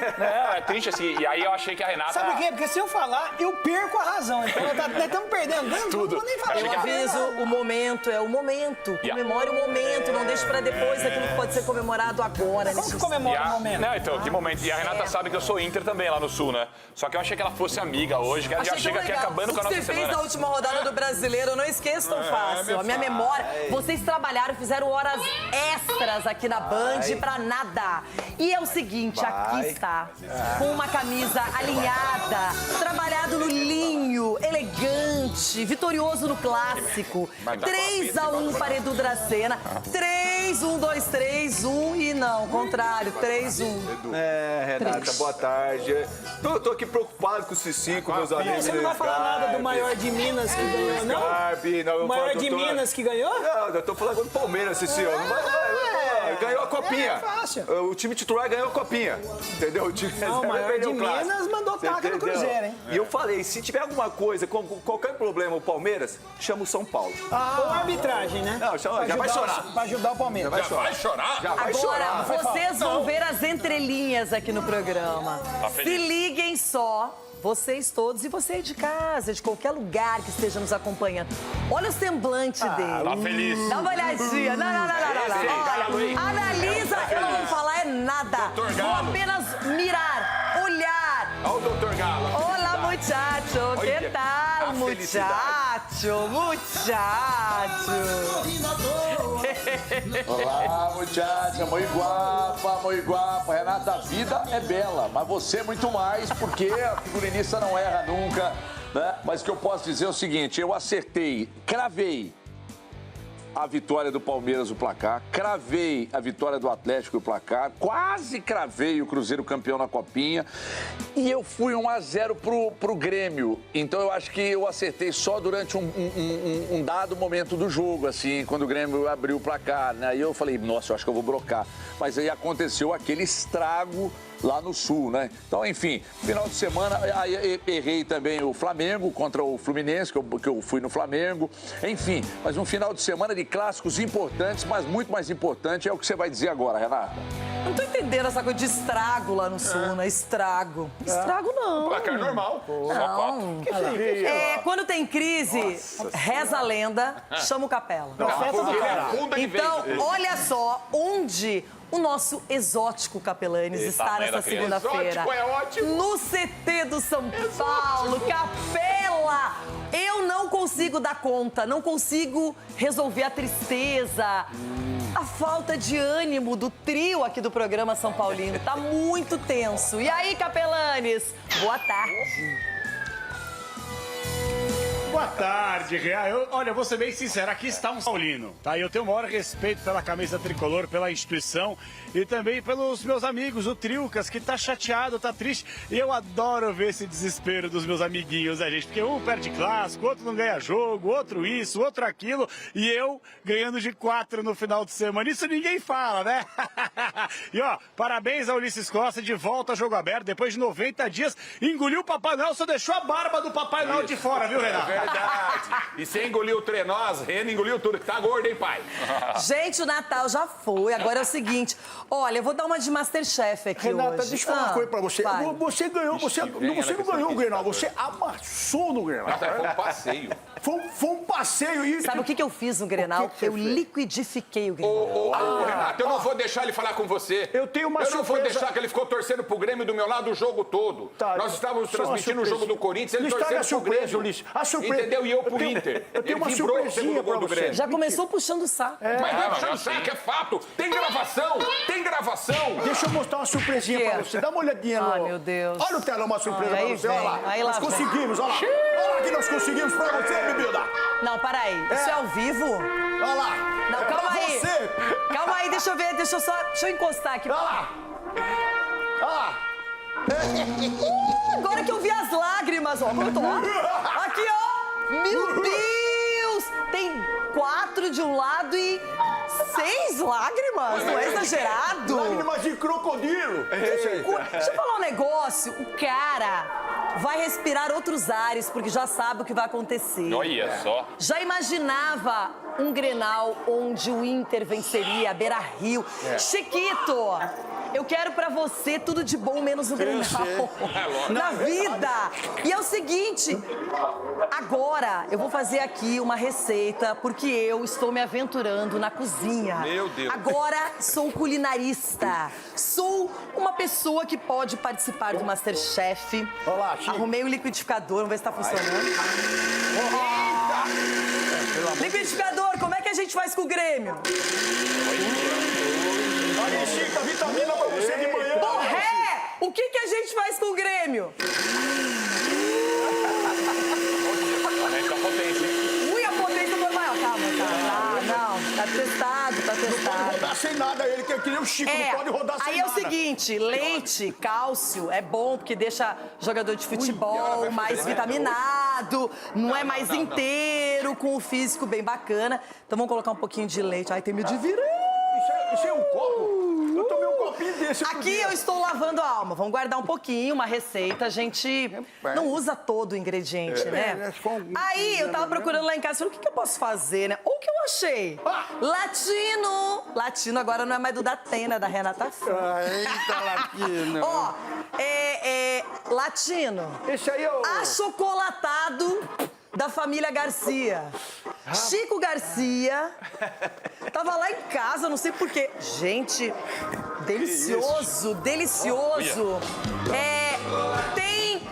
É triste assim, e aí eu achei que a Renata... Sabe por quê? Porque se eu falar, eu perco a razão. Então nós estamos perdendo. Não vou nem falar. Eu aviso, o momento é o momento. Comemore o momento, não deixe pra depois aquilo que pode ser comemorado agora. Como que comemora o momento? Não, então, que momento. E a Renata sabe que eu sou Inter também lá no Sul, né? Só que eu achei que ela fosse amiga hoje, que ela já chega aqui acabando com a nossa semana. O que você fez semana. na última rodada do Brasileiro, eu não esqueço tão fácil. A minha memória, vocês trabalharam, fizeram horas extras aqui na Band pra nada. E é o seguinte, aqui está, com uma camisa alinhada, trabalhado no linho, elegante, vitorioso no clássico. 3-1 para Edu Dracena. 3-1-2-3-1 e não, contrário, 3-1. Renata, boa tarde. Tô aqui preocupado com o Cicinho, com meus amigos. Você não vai falar nada do maior de Minas que ganhou, não? O maior de Minas que ganhou? Não, eu tô falando do Palmeiras, Cicinho. Ganhou a copinha. É fácil. O time titular ganhou a copinha. Entendeu? O time o maior de Minas mandou taca no Cruzeiro, hein? E eu falei, se tiver alguma coisa, qualquer problema o Palmeiras, chama o São Paulo. Ou a arbitragem, né? Não, já vai chorar. Pra ajudar o Palmeiras. Já vai chorar? Já vai chorar. Agora, vocês vão ver as entrelinhas aqui no programa. Se liguem só, vocês todos, e você aí de casa, de qualquer lugar que esteja nos acompanhando. Olha o semblante dele. Tá feliz. Dá uma olhadinha. Não. Olha, analisa, eu não vou falar nada. Vou apenas mirar, olhar. Olha o Dr. Galo. Olá, muchacho. Que tal, muchacho? Olá, muchacha, muito guapa. Renata, a vida é bela, mas você muito mais, porque a figurinista não erra nunca, né? Mas o que eu posso dizer é o seguinte, eu acertei, cravei a vitória do Palmeiras, o placar, cravei a vitória do Atlético, o placar, quase cravei o Cruzeiro campeão na Copinha e eu fui 1-0 pro Grêmio. Então eu acho que eu acertei só durante um dado momento do jogo, assim, quando o Grêmio abriu o placar, né? Aí eu falei, nossa, eu acho que eu vou brocar. Mas aí aconteceu aquele estrago lá no Sul, né? Então, enfim, final de semana, aí errei também o Flamengo contra o Fluminense, que eu fui no Flamengo. Enfim, mas um final de semana de clássicos importantes, mas muito mais importante é o que você vai dizer agora, Renata. Não tô entendendo essa coisa de estrago lá no Sul, né? Estrago. Estrago não. Placar normal. Não. Quando tem crise, reza a lenda, chama o Capela. Então, olha só onde o nosso exótico Capelanes está nessa segunda-feira. Exótico é ótimo. No CT do São Paulo. Capela! Eu não consigo dar conta, não consigo resolver a tristeza, a falta de ânimo do trio aqui do programa São Paulino. Tá muito tenso. E aí, Capelanes? Boa tarde. Boa tarde, Real. Olha, vou ser bem sincero, aqui está um paulino, tá? Eu tenho o maior respeito pela camisa tricolor, pela instituição e também pelos meus amigos, o Triucas, que tá chateado, tá triste. E eu adoro ver esse desespero dos meus amiguinhos, né, gente? Porque um perde clássico, outro não ganha jogo, outro isso, outro aquilo, e eu ganhando de 4 no final de semana. Isso ninguém fala, né? E ó, parabéns ao Ulisses Costa, de volta ao jogo aberto, depois de 90 dias, engoliu o Papai Noel, só deixou a barba do Papai Noel de fora, viu, Renato? verdade. E você engoliu o trenós, Rena engoliu tudo, que tá gordo, hein, pai? Gente, o Natal já foi. Agora é o seguinte. Olha, eu vou dar uma de Masterchef aqui Renata, hoje. deixa eu falar uma coisa pra você. Vai. Você ganhou, você não ganhou o Grenal, você amassou no Grenal. Foi um passeio. Foi um passeio. E... Sabe o que eu fiz no Grenal? Eu liquidifiquei o Grenal. Renato, eu não vou deixar ele falar com você. Eu tenho uma Eu não vou surpresa. deixar que ele ficou torcendo pro Grêmio do meu lado o jogo todo. Tá, Nós estávamos só uma transmitindo o surpresa. jogo do Corinthians, ele Estraga torcendo a surpresa, pro Grêmio. Ulisses. A surpresa. Entendeu? E eu pro Inter. Eu tenho Ele uma vibrou o surpresinha segundo gol pra do você. Grêmio. Já começou puxando o saco. Mas não puxando o saco, é fato. Tem gravação, tem gravação. Deixa eu mostrar uma surpresinha pra você. Dá uma olhadinha no... Ai, meu Deus. Olha o telão, uma surpresa Ai, pra aí você. Olha vem. lá. Aí lá Nós vem. conseguimos, olha lá. Olha lá que nós conseguimos pra você, bebida. Não, peraí. Isso é ao vivo? Olha lá. Não, É calma pra aí. você. Calma aí, deixa eu ver, deixa eu encostar aqui. Olha lá. Olha lá. Agora que eu vi as lágrimas, ó. Como eu tô lá? Aqui, ó. Meu Deus! Tem 4 de um lado e 6 lágrimas. Não é exagerado? Lágrimas de crocodilo. Deixa eu falar um negócio. O cara vai respirar outros ares, porque já sabe o que vai acontecer. Olha só. Já imaginava um Grenal onde o Inter venceria a Beira-Rio. Chiquito, eu quero pra você tudo de bom, menos o Grenal. Na vida. E é o seguinte, agora eu vou fazer aqui uma receita, porque eu estou me aventurando na cozinha. Meu Deus. Agora sou culinarista. Sou uma pessoa que pode participar do Masterchef. Olá, Chico. Arrumei um liquidificador, vamos ver se tá funcionando. Liquidificador, como é que a gente faz com o Grêmio? Aí, Chica, vitamina pra você de manhã. Borré! O que a gente faz com o Grêmio? Aumenta a potência, hein? Ui, a potência do maior. Calma, tá. Não, tá testado, tá Não pode testado. rodar sem nada, ele que nem o Chico, não pode rodar sem nada. Aí é o seguinte, leite, cálcio, é bom porque deixa jogador de futebol mais vitaminado, não é mais inteiro, com o físico bem bacana. Então vamos colocar um pouquinho de leite. Ai, tem medo de virar. Isso é um copo? Eu tomei um copinho desse outro Aqui dia. eu estou lavando a alma. Vamos guardar um pouquinho, uma receita. A gente não usa todo o ingrediente, né? Aí eu tava procurando lá em casa, falei, o que eu posso fazer, né? Ou o que eu achei? Latino! Latino agora não é mais do Datena, é da Renata Fã. Eita, latino. Ó, latino. Esse aí é o... Achocolatado da família Garcia. Chico Garcia tava lá em casa, não sei porquê. Gente, delicioso, delicioso. Tem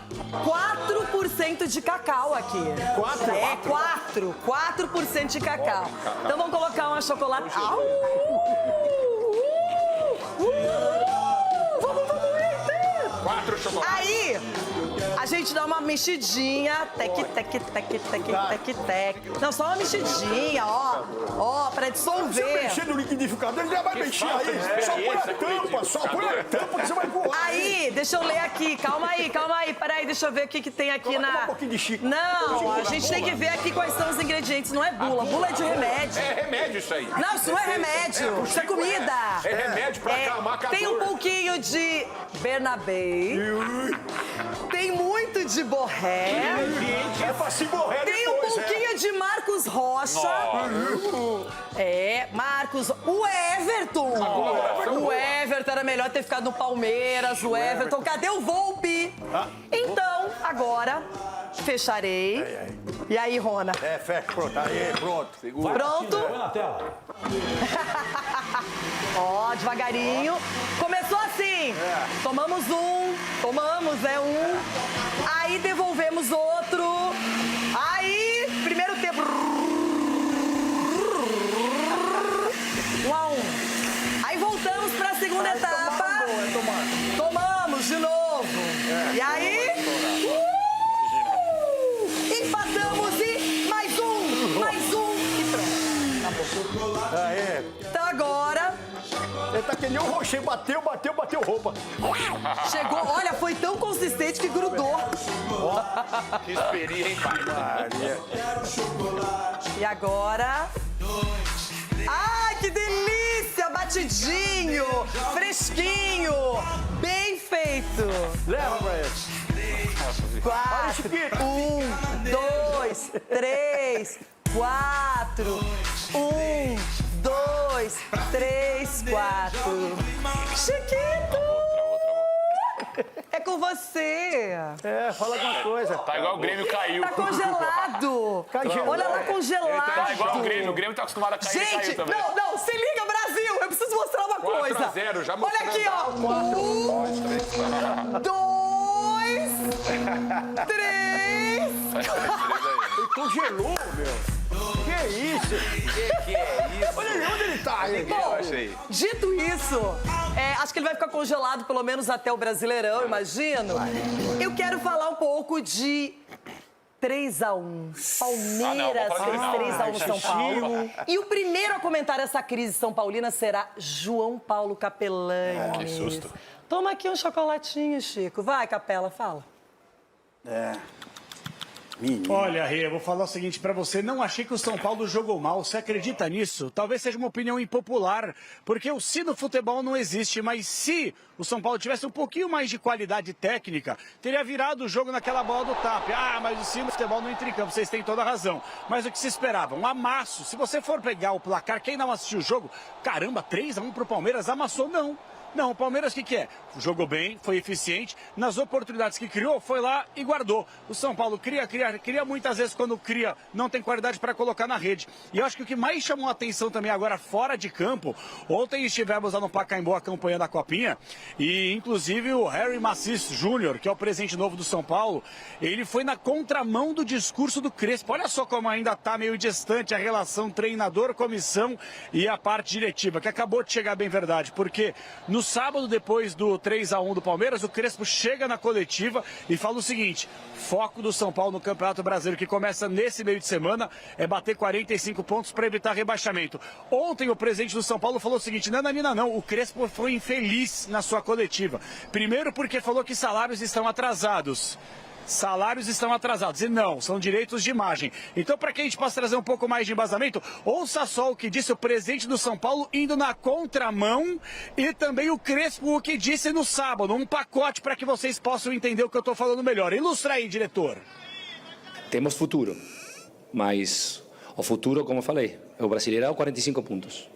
4% de cacau aqui. 4% de cacau. Então vamos colocar uma chocolate. Vamos, Inter! 4 chocolates. Aí, a gente dá uma mexidinha, tec. Não, só uma mexidinha, ó, pra dissolver. Você mexer no liquidificador, ele já vai mexer aí. Só põe a tampa que você vai voar. Aí, deixa eu ler aqui, calma aí, peraí, deixa eu ver o que tem aqui na... Um pouquinho de Chico. Não, a gente tem que ver aqui quais são os ingredientes, não é bula é de remédio. É remédio isso aí. Não, isso não é remédio, isso é comida. É remédio pra acalmar a Tem um pouquinho de Bernabé, tem muito de Borré, É pra se borrer tem um depois, pouquinho de Marcos Rocha. Marcos. O Everton. O Everton era melhor ter ficado no Palmeiras. O Everton. Cadê o Volpe? Então, agora, fecharei. E aí, Rona? fecha, pronto. Aí, pronto. Segura. Pronto? Ó, devagarinho. Começou assim. Tomamos um. Aí devolvemos outro. Aí, primeiro tempo. 1 a 1. Aí voltamos pra segunda etapa. Tomamos de novo. E aí? Empatamos e mais um. E pronto. Então agora... Ele tá que nem o Rocher, bateu roupa. Chegou, olha, foi tão consistente que grudou. Que esperia, hein, pai? E agora... Ai, que delícia! Batidinho, fresquinho, bem feito. Leva pra ele. 4. 1, 2, 3, 4. 1, 2, 3, 4. Chiquito! É com você. Fala alguma coisa. Tá igual o Grêmio caiu. Tá congelado. Olha lá, congelado. Tá igual o Grêmio tá acostumado a cair e caiu Gente, também. não, se liga, Brasil. Eu preciso mostrar uma coisa. 4-0, já Olha mostrando. aqui, ó. 1, 2, 3. Ele congelou, meu. Que é isso? Que é isso? Olha onde ele tá. Bom, dito isso, acho que ele vai ficar congelado pelo menos até o Brasileirão, imagino. Eu quero falar um pouco de 3-1. Palmeiras fez 3-1 no São Paulo. E o primeiro a comentar essa crise São Paulina será João Paulo Capelani. Que susto. Toma aqui um chocolatinho, Chico. Vai, Capela, fala. Olha, Rê, eu vou falar o seguinte pra você. Não achei que o São Paulo jogou mal. Você acredita nisso? Talvez seja uma opinião impopular, porque o se no futebol não existe, mas se o São Paulo tivesse um pouquinho mais de qualidade técnica, teria virado o jogo naquela bola do TAP. Ah, mas o se no futebol não entra em campo. Vocês têm toda a razão. Mas o que se esperava? Um amasso. Se você for pegar o placar, quem não assistiu o jogo, caramba, 3-1 pro Palmeiras, amassou, não. Não, o Palmeiras o que é? Jogou bem, foi eficiente, nas oportunidades que criou, foi lá e guardou. O São Paulo cria muitas vezes, quando cria, não tem qualidade para colocar na rede. E eu acho que o que mais chamou a atenção também agora fora de campo, ontem estivemos lá no Pacaembu acompanhando a Copinha, e inclusive o Harry Maciço Júnior, que é o presidente novo do São Paulo, ele foi na contramão do discurso do Crespo. Olha só como ainda está meio distante a relação treinador-comissão e a parte diretiva, que acabou de chegar bem verdade, porque no sábado, depois do 3-1 do Palmeiras, o Crespo chega na coletiva e fala o seguinte: foco do São Paulo no Campeonato Brasileiro, que começa nesse meio de semana, é bater 45 pontos para evitar rebaixamento. Ontem o presidente do São Paulo falou o seguinte: não, o Crespo foi infeliz na sua coletiva. Primeiro porque falou que salários estão atrasados. Salários estão atrasados. E não, são direitos de imagem. Então, para que a gente possa trazer um pouco mais de embasamento, ouça só o que disse o presidente do São Paulo indo na contramão e também o Crespo o que disse no sábado. Um pacote para que vocês possam entender o que eu estou falando melhor. Ilustra aí, diretor. Temos futuro, mas o futuro, como eu falei, é o Brasileirão 45 pontos.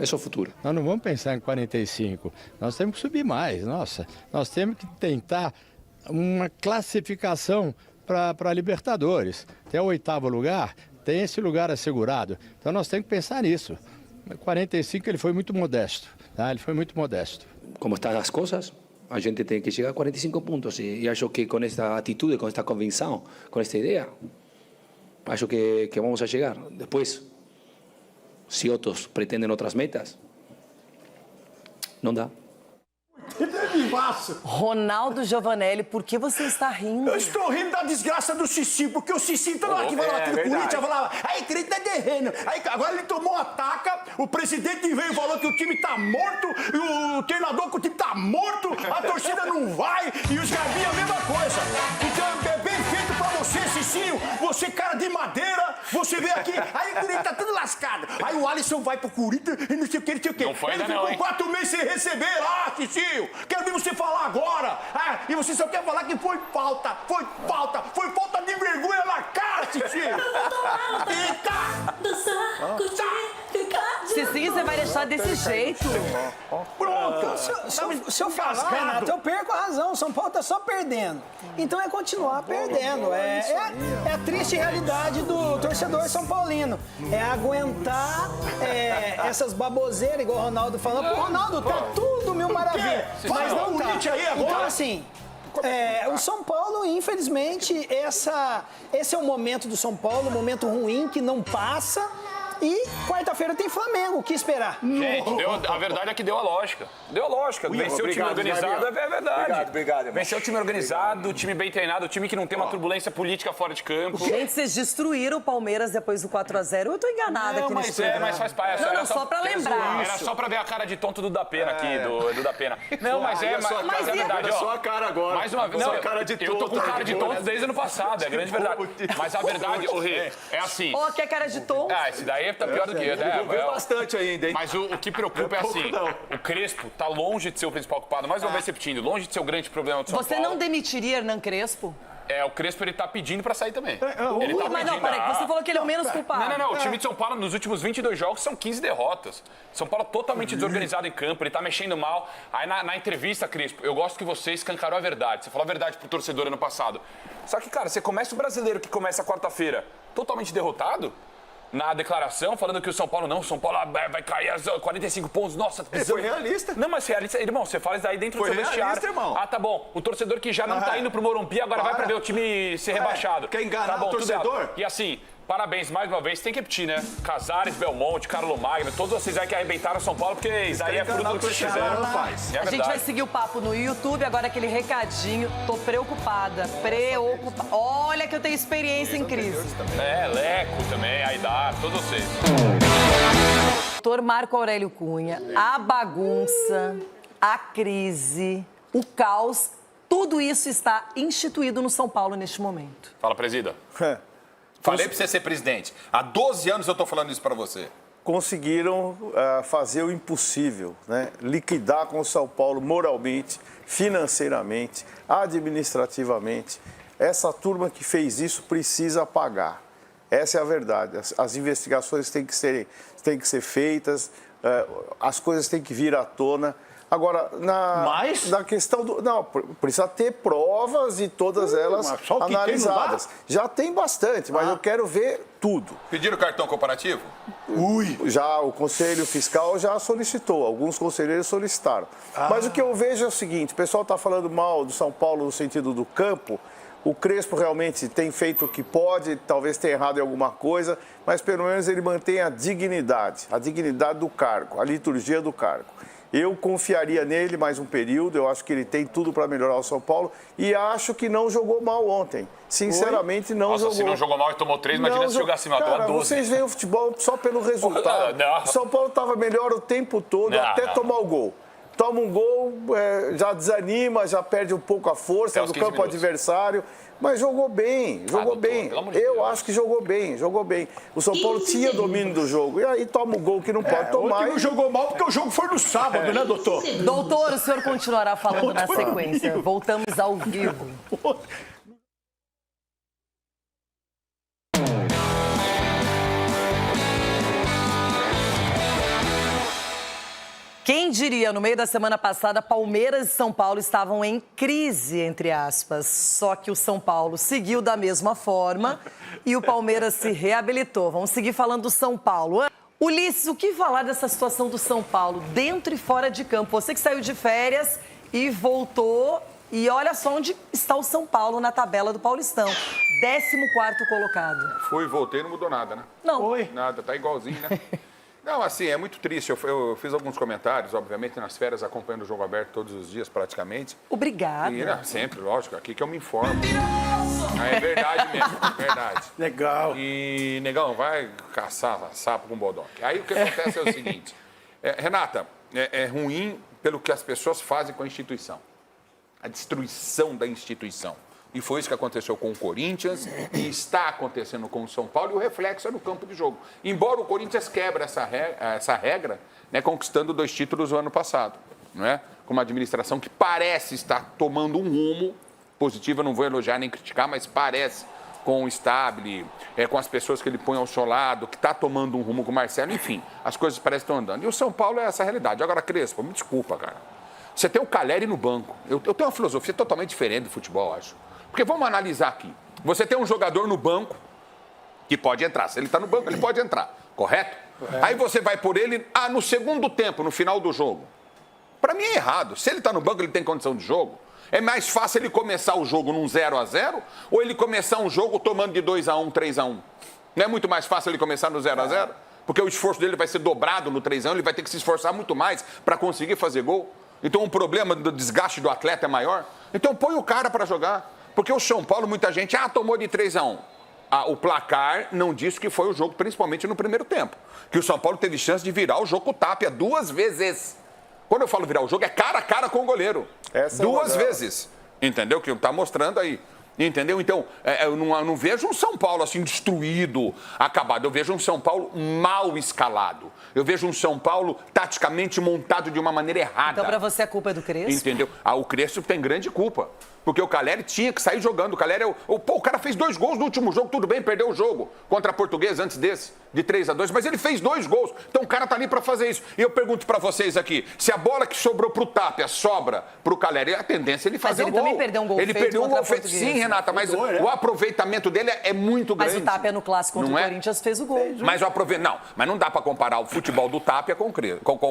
Esse é o futuro. Nós não vamos pensar em 45. Nós temos que subir mais. Nossa, nós temos que tentar uma classificação para a Libertadores. Até o 8º lugar, tem esse lugar assegurado. Então nós temos que pensar nisso. 45 ele foi muito modesto. Tá? Ele foi muito modesto. Como estão as coisas, a gente tem que chegar a 45 pontos. E acho que com esta atitude, com esta convicção, com esta ideia, acho que vamos a chegar. Depois, se outros pretendem outras metas, não dá. Ronaldo Giovanelli, por que você está rindo? Eu estou rindo da desgraça do Cicinho, porque o Cicinho, toda hora que falava aqui do Corinthians, falava, aí, Corinthians é terreno. Aí, agora ele tomou uma taca, o presidente veio e falou que o time tá morto, e o treinador que o time tá morto, a torcida não vai, e os Garbinha a mesma coisa. Então, é bem feito pra você, Cicinho, você cara de madeira, você veio aqui, aí o Corinthians tá tudo lascado. Aí o Alisson vai pro Corinthians e não sei o que, não sei o que. Não foi ele ainda ficou não, hein? 4 meses sem receber lá, Cicinho. Quero ver você falar agora. Ah, e você só quer falar que foi falta de vergonha na cara, Cicinho. Cicinho, você vai deixar desse jeito? Pronto. Se eu falar, Renato, eu perco a razão. O São Paulo tá só perdendo. Então é continuar perdendo. É a triste realidade do torcedor são paulino. É aguentar essas baboseiras, igual o Ronaldo falou. Pô, Ronaldo, tá tudo mil maravilha. Mas não tá. Então, assim, o São Paulo, infelizmente, esse é o momento do São Paulo, um momento ruim que não passa. E quarta-feira tem Flamengo, o que esperar? Gente, a verdade é que deu a lógica. Deu a lógica. Venceu o time organizado, é verdade. Obrigado. Venceu o time organizado, o time bem treinado, o time que não tem uma turbulência política fora de campo. Gente, vocês destruíram o Palmeiras depois do 4-0. Eu tô enganada aqui nesse programa. Mas faz parte. Não, só pra lembrar. Era só pra ver a cara de tonto do Datena aqui, do Datena. Não, mas é verdade, ó. Só a cara agora. Mais uma vez, Só cara de tonto. eu tô com cara de tonto desde ano passado, é grande verdade. Mas a verdade, ô Rê, é assim. Ó, que é cara de tonto? Esse daí aí tá pior do que... Devolveu bastante ainda, hein? Mas o que preocupa é assim, o Crespo tá longe de ser o principal culpado, mais uma vez repetindo, longe de ser o grande problema do São Paulo. Você não demitiria Hernan Crespo? O Crespo, ele tá pedindo pra sair também. Mas não, peraí, você falou que ele é o menos culpado. Não, o time de São Paulo, nos últimos 22 jogos, são 15 derrotas. São Paulo totalmente desorganizado em campo, ele tá mexendo mal. Aí na entrevista, Crespo, eu gosto que você escancarou a verdade. Você falou a verdade pro torcedor ano passado. Só que, cara, você começa o brasileiro que começa quarta-feira totalmente derrotado, na declaração, falando que o São Paulo vai cair a 45 pontos. Nossa, ele foi realista. Não, mas realista, irmão, você fala isso daí dentro do seu vestiário. Irmão. Ah, tá bom. O torcedor que já não tá indo pro Morumbi, agora vai pra ver o time ser rebaixado. Quer enganar tá bom, o torcedor? E assim, parabéns mais uma vez. Tem que repetir, né? Casares, Belmonte, Carlos Magno, todos vocês aí que arrebentaram São Paulo, porque isso aí é fruto do que vocês fizeram. A gente vai seguir o papo no YouTube, agora aquele recadinho. Tô preocupada. Olha que eu tenho experiência em crise. Leco também, Aidar, todos vocês. Doutor Marco Aurélio Cunha, a bagunça, a crise, o caos, tudo isso está instituído no São Paulo neste momento. Fala, presida. Falei pra você ser presidente. Há 12 anos eu tô falando isso pra você. Conseguiram fazer o impossível, né? Liquidar com o São Paulo moralmente, financeiramente, administrativamente. Essa turma que fez isso precisa pagar. Essa é a verdade. As investigações têm que ser feitas, as coisas têm que vir à tona. Agora, na questão do... Não, precisa ter provas e todas elas analisadas. Já tem bastante, mas eu quero ver tudo. Pediram cartão comparativo? Já o Conselho Fiscal já solicitou, alguns conselheiros solicitaram. Mas o que eu vejo é o seguinte, o pessoal está falando mal do São Paulo no sentido do campo. O Crespo realmente tem feito o que pode, talvez tenha errado em alguma coisa, mas pelo menos ele mantém a dignidade do cargo, a liturgia do cargo. Eu confiaria nele mais um período, eu acho que ele tem tudo para melhorar o São Paulo e acho que não jogou mal ontem. Sinceramente, não jogou. Se não jogou mal e tomou 3, imagina se jogar acima do 12. Vocês veem o futebol só pelo resultado. O São Paulo estava melhor o tempo todo até tomar o gol. Toma um gol, já desanima, já perde um pouco a força do campo adversário. Mas jogou bem, Eu acho que jogou bem. O São Paulo tinha domínio do jogo. E aí toma o gol que não pode tomar. Ontem não jogou mal porque o jogo foi no sábado, né, doutor? Doutor, o senhor continuará falando na sequência. Voltamos ao vivo. Quem diria, no meio da semana passada, Palmeiras e São Paulo estavam em crise, entre aspas. Só que o São Paulo seguiu da mesma forma e o Palmeiras se reabilitou. Vamos seguir falando do São Paulo. Ulisses, o que falar dessa situação do São Paulo, dentro e fora de campo? Você que saiu de férias e voltou, e olha só onde está o São Paulo na tabela do Paulistão. 14º colocado. Fui, voltei, não mudou nada, né? Não. Nada, tá igualzinho, né? Não, assim, é muito triste. Eu fiz alguns comentários, obviamente, nas férias, acompanhando o Jogo Aberto todos os dias, praticamente. Obrigada. E, sempre, lógico, aqui que eu me informo. É verdade mesmo, verdade. Legal. E, negão, vai caçar sapo com bodoque. Aí o que acontece é o seguinte. Renata, é ruim pelo que as pessoas fazem com a instituição. A destruição da instituição. E foi isso que aconteceu com o Corinthians e está acontecendo com o São Paulo, e o reflexo é no campo de jogo. Embora o Corinthians quebre essa regra, né, conquistando 2 títulos no ano passado, não é? Com uma administração que parece estar tomando um rumo positivo, eu não vou elogiar nem criticar, mas parece, com o Stabile, com as pessoas que ele põe ao seu lado, que está tomando um rumo com o Marcelo, enfim, as coisas parecem que estão andando. E o São Paulo é essa realidade. Agora, Crespo, me desculpa, cara. Você tem o Calleri no banco. Eu tenho uma filosofia totalmente diferente do futebol, acho. Porque vamos analisar aqui. Você tem um jogador no banco que pode entrar. Se ele está no banco, ele pode entrar. Correto? Aí você vai por ele no segundo tempo, no final do jogo. Para mim é errado. Se ele está no banco, ele tem condição de jogo. É mais fácil ele começar o jogo num 0-0 ou ele começar um jogo tomando de 2-1, 3-1. Não é muito mais fácil ele começar no 0-0? Porque o esforço dele vai ser dobrado no 3-1, ele vai ter que se esforçar muito mais para conseguir fazer gol. Então o problema do desgaste do atleta é maior. Então põe o cara para jogar. Porque o São Paulo, muita gente, tomou de 3-1. O placar não disse que foi o jogo, principalmente no primeiro tempo. Que o São Paulo teve chance de virar o jogo com o Tapia 2 vezes. Quando eu falo virar o jogo, é cara a cara com o goleiro. 2 vezes. Entendeu? Que está mostrando aí. Entendeu? Então, eu não vejo um São Paulo assim destruído, acabado. Eu vejo um São Paulo mal escalado. Eu vejo um São Paulo taticamente montado de uma maneira errada. Então, para você, a culpa é do Crespo? Entendeu? O Crespo tem grande culpa. Porque o Calleri tinha que sair jogando. O Calleri o cara fez 2 gols no último jogo, tudo bem, perdeu o jogo contra a Portuguesa antes desse, de 3-2, mas ele fez 2 gols. Então o cara tá ali para fazer isso. E eu pergunto para vocês aqui, se a bola que sobrou pro Tapia sobra pro Calleri, a tendência é ele fazer mas o gol. Ele também perdeu um gol Ele feito perdeu um gol feito. Portuguesa. Sim, Renata, mas o aproveitamento dele é muito grande. Mas o Tapia no clássico contra o Corinthians fez o gol. Mas mas não dá para comparar o futebol do Tapia com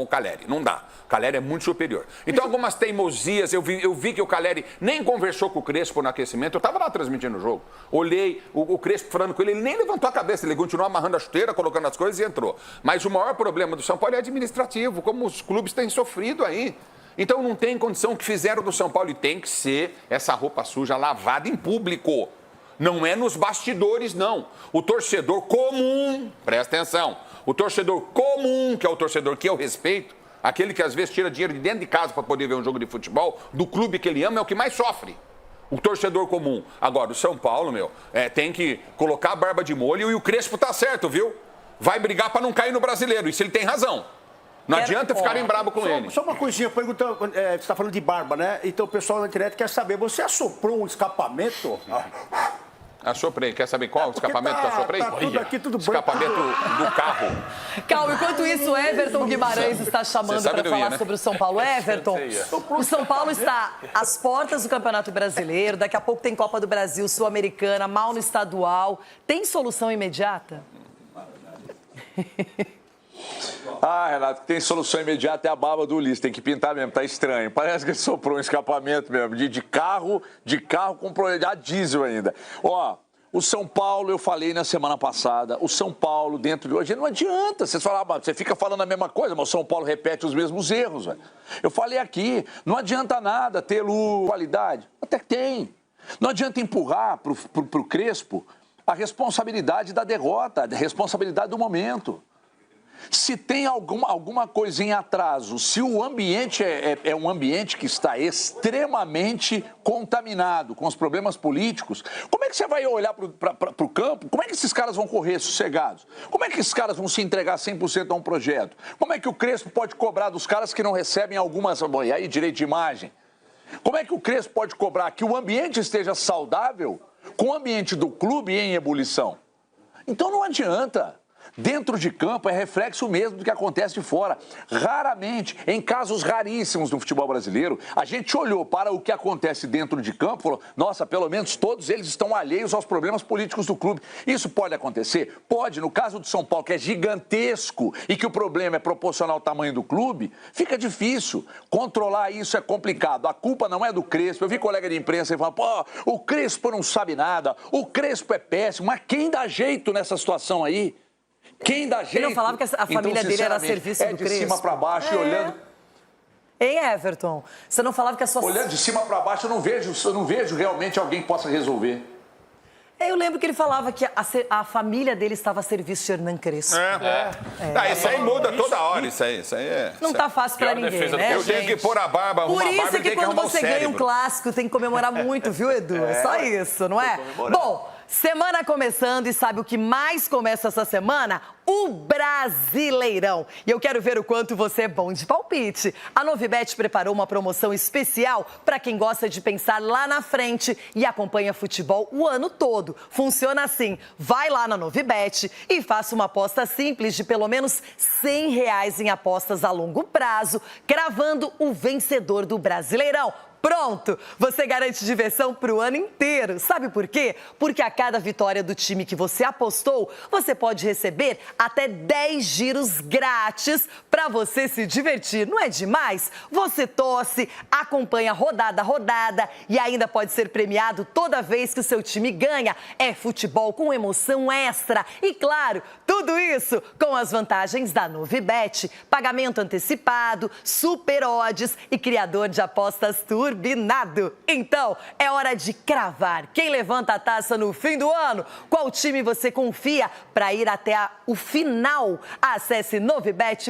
o Calleri. Não dá. O Calleri é muito superior. Então algumas teimosias, eu vi que o Calleri nem conversou com o Crespo no aquecimento. Eu estava lá transmitindo o jogo. Olhei o Crespo falando com ele nem levantou a cabeça, ele continuou amarrando a chuteira, colocando as coisas e entrou. Mas o maior problema do São Paulo é administrativo, como os clubes têm sofrido aí. Então não tem condição que fizeram do São Paulo e tem que ser essa roupa suja lavada em público. Não é nos bastidores, não. O torcedor comum, presta atenção, o torcedor comum, que é o torcedor que eu respeito, aquele que às vezes tira dinheiro de dentro de casa para poder ver um jogo de futebol, do clube que ele ama, é o que mais sofre. O torcedor comum. Agora, o São Paulo, tem que colocar a barba de molho e o Crespo tá certo, viu? Vai brigar para não cair no Brasileiro. Isso ele tem razão. Não adianta ficarem bravo com ele. Só uma coisinha, perguntando, você está falando de barba, né? Então o pessoal na internet quer saber, você assoprou um escapamento? Assoprei. Quer saber qual escapamento que eu assoprei? Tá tudo aqui, tudo branco. Escapamento do carro. Calma, enquanto isso, Everton Guimarães está chamando para falar sobre o São Paulo. Everton, o São Paulo está às portas do Campeonato Brasileiro, daqui a pouco tem Copa do Brasil, Sul-Americana, mal no estadual. Tem solução imediata? Renato, tem solução imediata, é a barba do Ulisses, tem que pintar mesmo, tá estranho. Parece que ele soprou um escapamento mesmo, de carro com a diesel ainda. O São Paulo, eu falei na semana passada, o São Paulo dentro de hoje, não adianta. Você fica falando a mesma coisa, mas o São Paulo repete os mesmos erros. Véio. Eu falei aqui, não adianta nada ter qualidade. Até que tem. Não adianta empurrar pro Crespo a responsabilidade da derrota, a responsabilidade do momento. Se tem alguma coisa em atraso, se o ambiente é um ambiente que está extremamente contaminado com os problemas políticos, como é que você vai olhar para o campo? Como é que esses caras vão correr sossegados? Como é que esses caras vão se entregar 100% a um projeto? Como é que o Crespo pode cobrar dos caras que não recebem algumas... E aí, direito de imagem? Como é que o Crespo pode cobrar que o ambiente esteja saudável com o ambiente do clube em ebulição? Então não adianta. Dentro de campo é reflexo mesmo do que acontece de fora. Raramente, em casos raríssimos do futebol brasileiro, a gente olhou para o que acontece dentro de campo e falou, nossa, pelo menos todos eles estão alheios aos problemas políticos do clube. Isso pode acontecer? Pode. No caso do São Paulo, que é gigantesco e que o problema é proporcional ao tamanho do clube, fica difícil. Controlar isso é complicado. A culpa não é do Crespo. Eu vi colega de imprensa e falar, o Crespo não sabe nada, o Crespo é péssimo. Mas quem dá jeito nessa situação aí? Quem dá jeito? Ele não falava que a família dele era a serviço do Crespo? de cima para baixo e olhando... Hein, Everton? Você não falava que a sua... Olhando de cima para baixo, eu não vejo realmente alguém que possa resolver. Eu lembro que ele falava que a família dele estava a serviço de Hernan Crespo. Isso aí muda toda hora, isso aí é... Não tá fácil pra ninguém, né, Eu tenho que pôr a barba, arrumar a barba, Por isso que quando você ganha um clássico, tem que comemorar muito, viu, Edu? É só isso, não é? Bom, semana começando e sabe o que mais começa essa semana? O Brasileirão. E eu quero ver o quanto você é bom de palpite. A Novibet preparou uma promoção especial para quem gosta de pensar lá na frente e acompanha futebol o ano todo. Funciona assim, vai lá na Novibet e faça uma aposta simples de pelo menos R$100 em apostas a longo prazo, cravando o vencedor do Brasileirão. Pronto! Você garante diversão para o ano inteiro. Sabe por quê? Porque a cada vitória do time que você apostou, você pode receber até 10 giros grátis para você se divertir. Não é demais? Você torce, acompanha rodada a rodada e ainda pode ser premiado toda vez que o seu time ganha. É futebol com emoção extra. E claro, tudo Tudo isso com as vantagens da Novibet. Pagamento antecipado, super odds e criador de apostas turbinado. Então, é hora de cravar quem levanta a taça no fim do ano. Qual time você confia para ir até o final? Acesse novibet.bet.br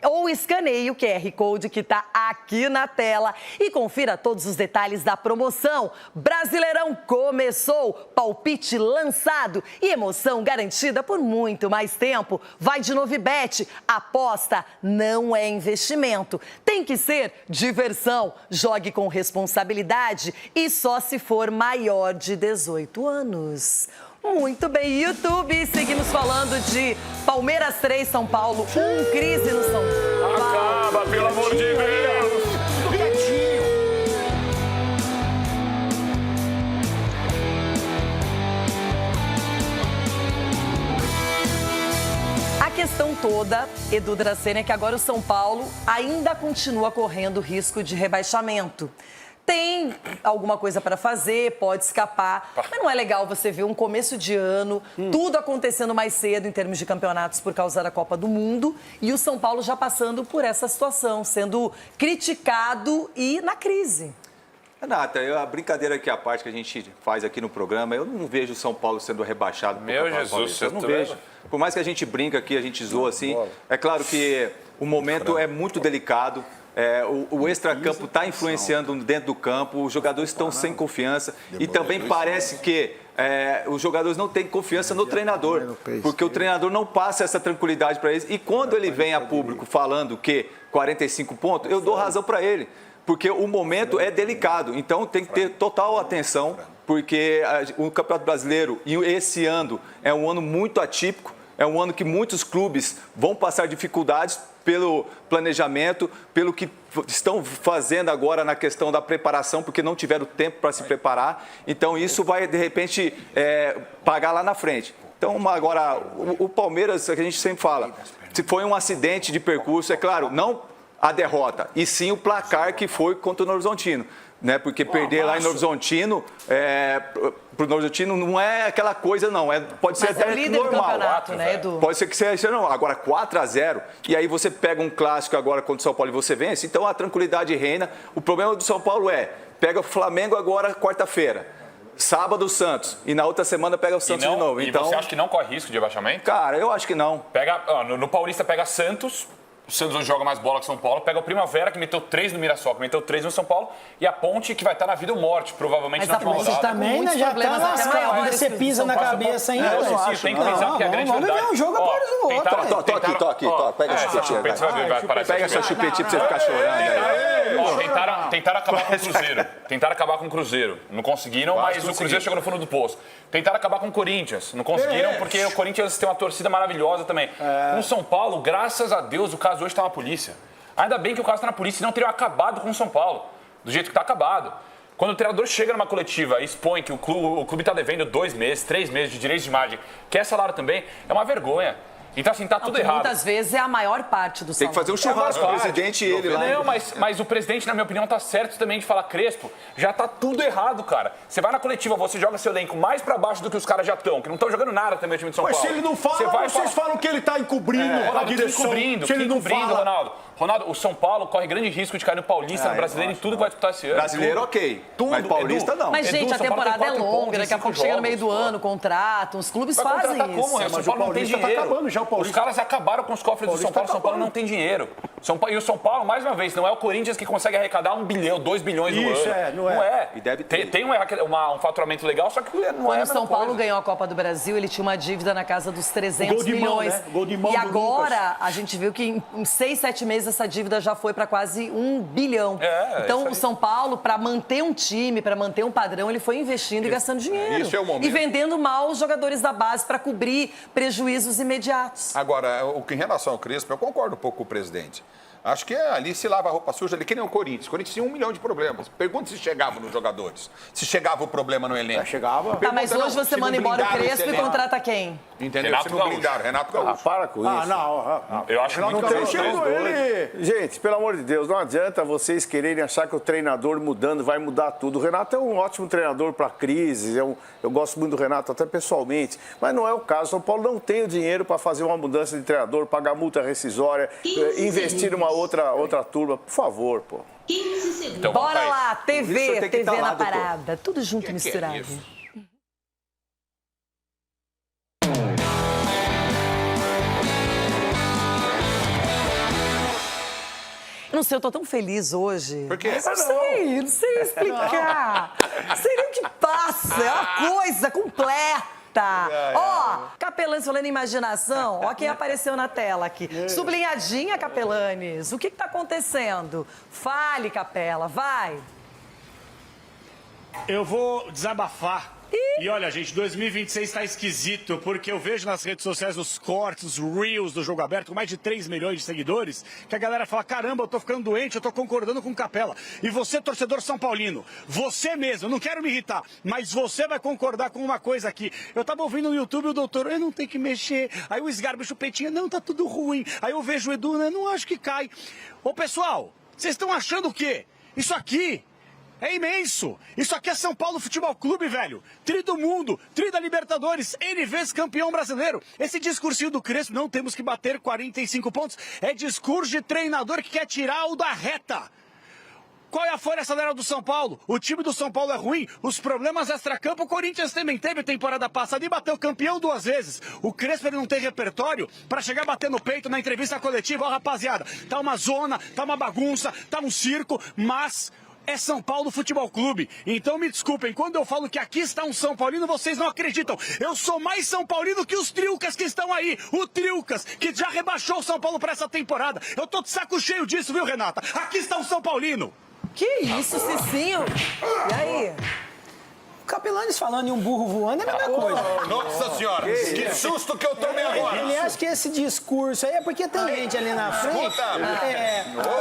ou escaneie o QR Code que está aqui na tela e confira todos os detalhes da promoção. Brasileirão começou, palpite lançado e emoção garantida por muito mais tempo. Vai de Novibet. Aposta não é investimento. Tem que ser diversão. Jogue com responsabilidade e só se for maior de 18 anos. Muito bem, YouTube. Seguimos falando de Palmeiras 3, São Paulo 1, crise no São Paulo. Acaba, pelo amor de Deus! A questão toda, Edu Dracena, é que agora o São Paulo ainda continua correndo risco de rebaixamento. Tem alguma coisa para fazer, pode escapar, mas não é legal você ver um começo de ano, tudo acontecendo mais cedo em termos de campeonatos por causa da Copa do Mundo e o São Paulo já passando por essa situação, sendo criticado e na crise. Renata, a brincadeira que a parte que a gente faz aqui no programa, eu não vejo o São Paulo sendo rebaixado. Meu Jesus, eu não vejo. Por mais que a gente brinca aqui, a gente zoa assim, é claro que o momento é muito delicado. O extracampo está influenciando dentro do campo, os jogadores estão sem confiança e também parece que os jogadores não têm confiança no treinador, porque o treinador não passa essa tranquilidade para eles. E quando ele vem a público falando que 45 pontos, eu dou razão para ele, porque o momento é delicado, então tem que ter total atenção, porque o Campeonato Brasileiro e esse ano é um ano muito atípico, é um ano que muitos clubes vão passar dificuldades pelo planejamento, pelo que estão fazendo agora na questão da preparação, porque não tiveram tempo para se preparar. Então, isso vai, de repente, pagar lá na frente. Então, agora, o Palmeiras, a gente sempre fala, se foi um acidente de percurso, é claro, não a derrota, e sim o placar que foi contra o Novo Horizontino. Né? Porque perder lá em Novo Horizontino, para o Novo Horizontino não é aquela coisa, não. Pode ser até líder normal. Do campeonato, né, Edu? Pode ser que seja, não. Agora 4-0, e aí você pega um clássico agora contra o São Paulo e você vence, então a tranquilidade reina. O problema do São Paulo pega o Flamengo agora quarta-feira. Sábado o Santos. E na outra semana pega o Santos de novo. E então, você acha que não corre risco de rebaixamento? Cara, eu acho que não. No Paulista pega Santos. O Santos não joga mais bola que o São Paulo. Pega o Primavera, que meteu 3 no Mirassol, que meteu 3 no São Paulo. E a Ponte, que vai estar na vida ou morte, provavelmente na última rodada. Mas também, né? Já tá lascado. Você pisa na cabeça ainda. Eu acho. Tem que pensar que é a grande verdade. Vamos ver um jogo após o outro. Tô aqui. Pega essa chupetinha. Pega essa chupetinha pra você ficar chorando. Tentaram acabar com o Cruzeiro. Tentaram acabar com o Cruzeiro. Não conseguiram, mas o Cruzeiro chegou no fundo do poço. Tentaram acabar com o Corinthians. Não conseguiram, porque o Corinthians tem uma torcida maravilhosa também. Com o São Paulo, graças a Deus, o caso hoje está na polícia. Ainda bem que o caso está na polícia, senão teriam acabado com o São Paulo, do jeito que está acabado. Quando o treinador chega numa coletiva e expõe que o clube está devendo 2 meses, 3 meses de direitos de imagem, quer salário também, é uma vergonha. Então, assim, tá tudo errado. Muitas vezes é a maior parte do salário. Tem que fazer um churrasco com o presidente e ele lá. Não, mas o presidente, na minha opinião, tá certo também de falar, Crespo, já tá tudo errado, cara. Você vai na coletiva, você joga seu elenco mais pra baixo do que os caras já estão, que não estão jogando nada também o time de São Paulo. Mas se ele não fala, vocês falam que ele tá encobrindo a direção. Encobrindo, Ronaldo. Ronaldo, o São Paulo corre grande risco de cair no Paulista, no Brasileiro, em tudo que vai disputar esse ano. Brasileiro, ok. Tudo, mas Paulista, não. Mas, gente, a temporada é longa, daqui a pouco chega no meio do ano, contrato, os clubes fazem isso. Como? O São Paulo não tem dinheiro. Tá acabando já o Paulista. Os caras acabaram com os cofres do São Paulo, o São Paulo não tem dinheiro. E o São Paulo, mais uma vez, não é o Corinthians que consegue arrecadar 1 bilhão, 2 bilhões no ano. Não é. E deve ter. Tem um faturamento legal, só que não é a mesma Quando o São Paulo coisa. ganhou a Copa do Brasil, ele tinha uma dívida na casa dos 300 milhões. Né? Gol de mão e agora, a gente viu que em 6, 7 meses essa dívida já foi para quase 1 bilhão. Então, o São Paulo, para manter um time, para manter um padrão, ele foi investindo e gastando dinheiro. Isso é o momento. E vendendo mal os jogadores da base para cobrir prejuízos imediatos. Agora, em relação ao Crespo, eu concordo um pouco com o presidente. Acho que ali se lava a roupa suja, ali que nem o Corinthians. O Corinthians tinha 1 milhão de problemas. Pergunta se chegava nos jogadores. Se chegava o problema no elenco. Chegava. Tá, mas hoje você manda embora o Crespo e contrata quem? Entendeu? Renato Se não Gaúcho. blindaram, Renato Gaúcho. Para com isso. não. Eu acho Não muito tem Gaúcho. chegou ele. Gente, pelo amor de Deus, não adianta vocês quererem achar que o treinador mudando vai mudar tudo. O Renato é um ótimo treinador para crises. Eu gosto muito do Renato, até pessoalmente. Mas não é o caso. São Paulo não tem o dinheiro para fazer uma mudança de treinador, pagar multa rescisória, investir numa outra turma. Por favor, pô. Então, bora lá, TV na parada. Tudo junto, misturado. Eu não sei, eu tô tão feliz hoje. Por quê? Mas não sei explicar. Sei nem o que passa, é uma coisa completa. Ó, Capelanes falando em imaginação, ó quem apareceu na tela aqui. Sublinhadinha, Capelanes, o que tá acontecendo? Fale, Capela, vai. Eu vou desabafar. E olha, gente, 2026 tá esquisito, porque eu vejo nas redes sociais os cortes, os reels do Jogo Aberto, com mais de 3 milhões de seguidores, que a galera fala, caramba, eu tô ficando doente, eu tô concordando com o Capela. E você, torcedor São Paulino, você mesmo, eu não quero me irritar, mas você vai concordar com uma coisa aqui. Eu tava ouvindo no YouTube o doutor, eu não tenho que mexer. Aí o Sgarbi Chupetinha, não, tá tudo ruim. Aí eu vejo o Edu, eu não acho que cai. Ô, pessoal, vocês estão achando o quê? Isso aqui é imenso. Isso aqui é São Paulo Futebol Clube, velho. Tri do mundo, tri da Libertadores, N vezes campeão brasileiro. Esse discursinho do Crespo, não temos que bater 45 pontos, é discurso de treinador que quer tirar o da reta. Qual é a folha salarial do São Paulo? O time do São Paulo é ruim, os problemas extracampo, o Corinthians também teve temporada passada e bateu campeão 2 vezes. O Crespo ele não tem repertório pra chegar a bater no peito na entrevista coletiva. Ó, rapaziada, tá uma zona, tá uma bagunça, tá um circo, mas é São Paulo Futebol Clube. Então me desculpem, quando eu falo que aqui está um São Paulino, vocês não acreditam. Eu sou mais São Paulino que os Trilcas que estão aí. O Trilcas, que já rebaixou o São Paulo para essa temporada. Eu tô de saco cheio disso, viu, Renata? Aqui está um São Paulino. Que isso, Cicinho? E aí? Capelanes falando em um burro voando é a mesma coisa. Nossa senhora, que susto que eu tomei agora. Ele acha que esse discurso aí é porque tem gente ali na frente.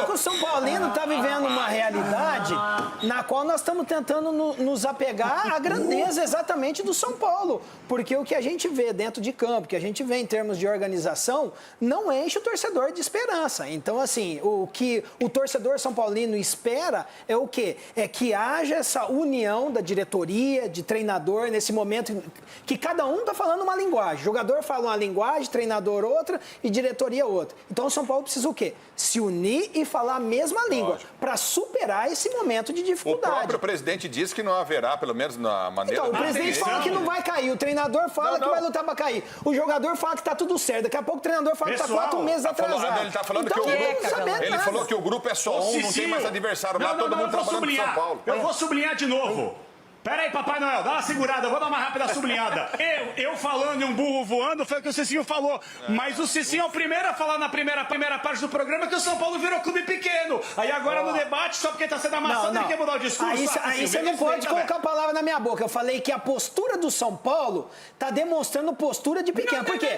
Que o São Paulino está vivendo uma realidade na qual nós estamos tentando nos apegar à grandeza exatamente do São Paulo. Porque o que a gente vê dentro de campo, o que a gente vê em termos de organização, não enche o torcedor de esperança. Então, assim, o que o torcedor São Paulino espera é o quê? É que haja essa união da diretoria, de treinador, nesse momento que cada um está falando uma linguagem. Jogador fala uma linguagem, treinador outra e diretoria outra. Então o São Paulo precisa o quê? Se unir e falar a mesma língua para superar esse momento de dificuldade. O próprio presidente disse que não haverá, pelo menos na maneira... Então, o presidente fala que não vai cair, o treinador fala que vai lutar para cair, o jogador fala que está tudo certo, daqui a pouco o treinador fala que está 4 meses atrasado. Ele está falando então, que o grupo... Ele falou que o grupo é só um, não tem mais adversário lá, todo mundo trabalhando pro São Paulo. Eu vou sublinhar de novo. Pera aí, Papai Noel, dá uma segurada, eu vou dar uma rápida sublinhada. Eu falando em um burro voando, foi o que o Cicinho falou. Mas o Cicinho é o primeiro a falar na primeira parte do programa que o São Paulo virou clube pequeno. Aí agora no debate, só porque tá sendo amassado, ele quer mudar o discurso. Aí você não pode colocar a palavra na minha boca. Eu falei que a postura do São Paulo tá demonstrando postura de pequeno. Por quê?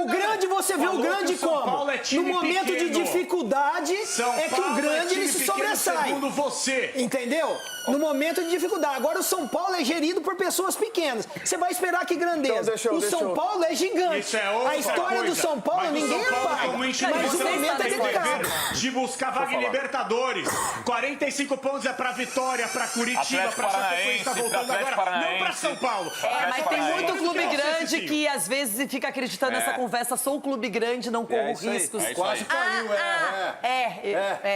O grande, você vê o grande como? No momento de dificuldade, é que o grande ele se sobressai. Segundo você. Entendeu? No momento de dificuldade. Agora o São Paulo é gerido por pessoas pequenas. Você vai esperar que grandeza. Então, o São Paulo é gigante. Isso é outra a história coisa. do São Paulo mas ninguém apaga. Mas o momento é delicado. De buscar vaga em Libertadores. 45 pontos é pra Vitória, pra Curitiba, pra Chapecoense, tá voltando agora. Não pra São Paulo. Mas tem muito clube grande que às vezes fica acreditando nessa conversa. Sou um clube grande, não corro riscos. Quase caiu,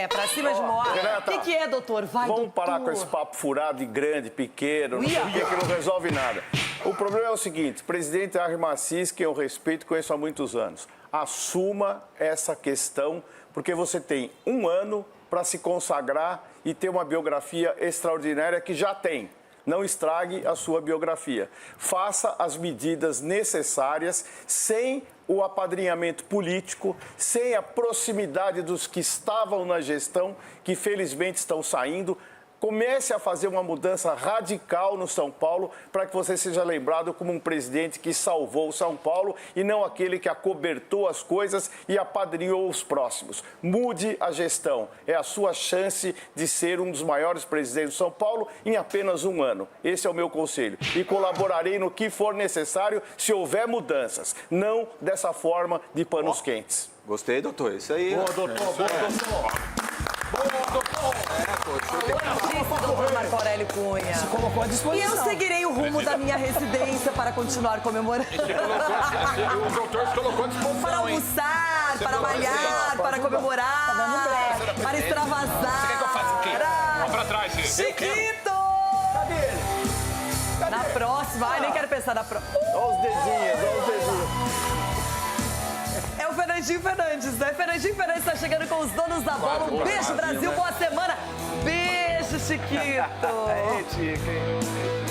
pra cima de morte. O que é, doutor? Vai, Vamos parar com esse papo furado de grande, pequeno, não sei o que não resolve nada. O problema é o seguinte, o presidente Arre Macis, que eu respeito, conheço há muitos anos, assuma essa questão, porque você tem 1 ano para se consagrar e ter uma biografia extraordinária que já tem. Não estrague a sua biografia. Faça as medidas necessárias sem o apadrinhamento político, sem a proximidade dos que estavam na gestão, que felizmente estão saindo. Comece a fazer uma mudança radical no São Paulo para que você seja lembrado como um presidente que salvou o São Paulo e não aquele que acobertou as coisas e apadrinhou os próximos. Mude a gestão. É a sua chance de ser um dos maiores presidentes do São Paulo em apenas um ano. Esse é o meu conselho. E colaborarei no que for necessário se houver mudanças. Não dessa forma de panos quentes. Gostei, doutor. Isso aí. Boa, doutor. Boa, doutor. Doutor Marco Aurélio Cunha. Se colocou à disposição. E eu seguirei o rumo da minha residência para continuar comemorando. O doutor se colocou à disposição, para almoçar, para malhar, para comemorar, para extravasar. Você quer que eu faça o quê? Vamos pra trás, Chiquito! Cadê ele? Cadê? Na próxima. Ai, nem quero pensar na próxima. Olha os dedinhos. É o Fernandinho Fernandes, né? Fernandinho Fernandes está chegando com os donos da bola. Um beijo, Brasil. Boa semana. Beijo, Chiquito. É, Chico.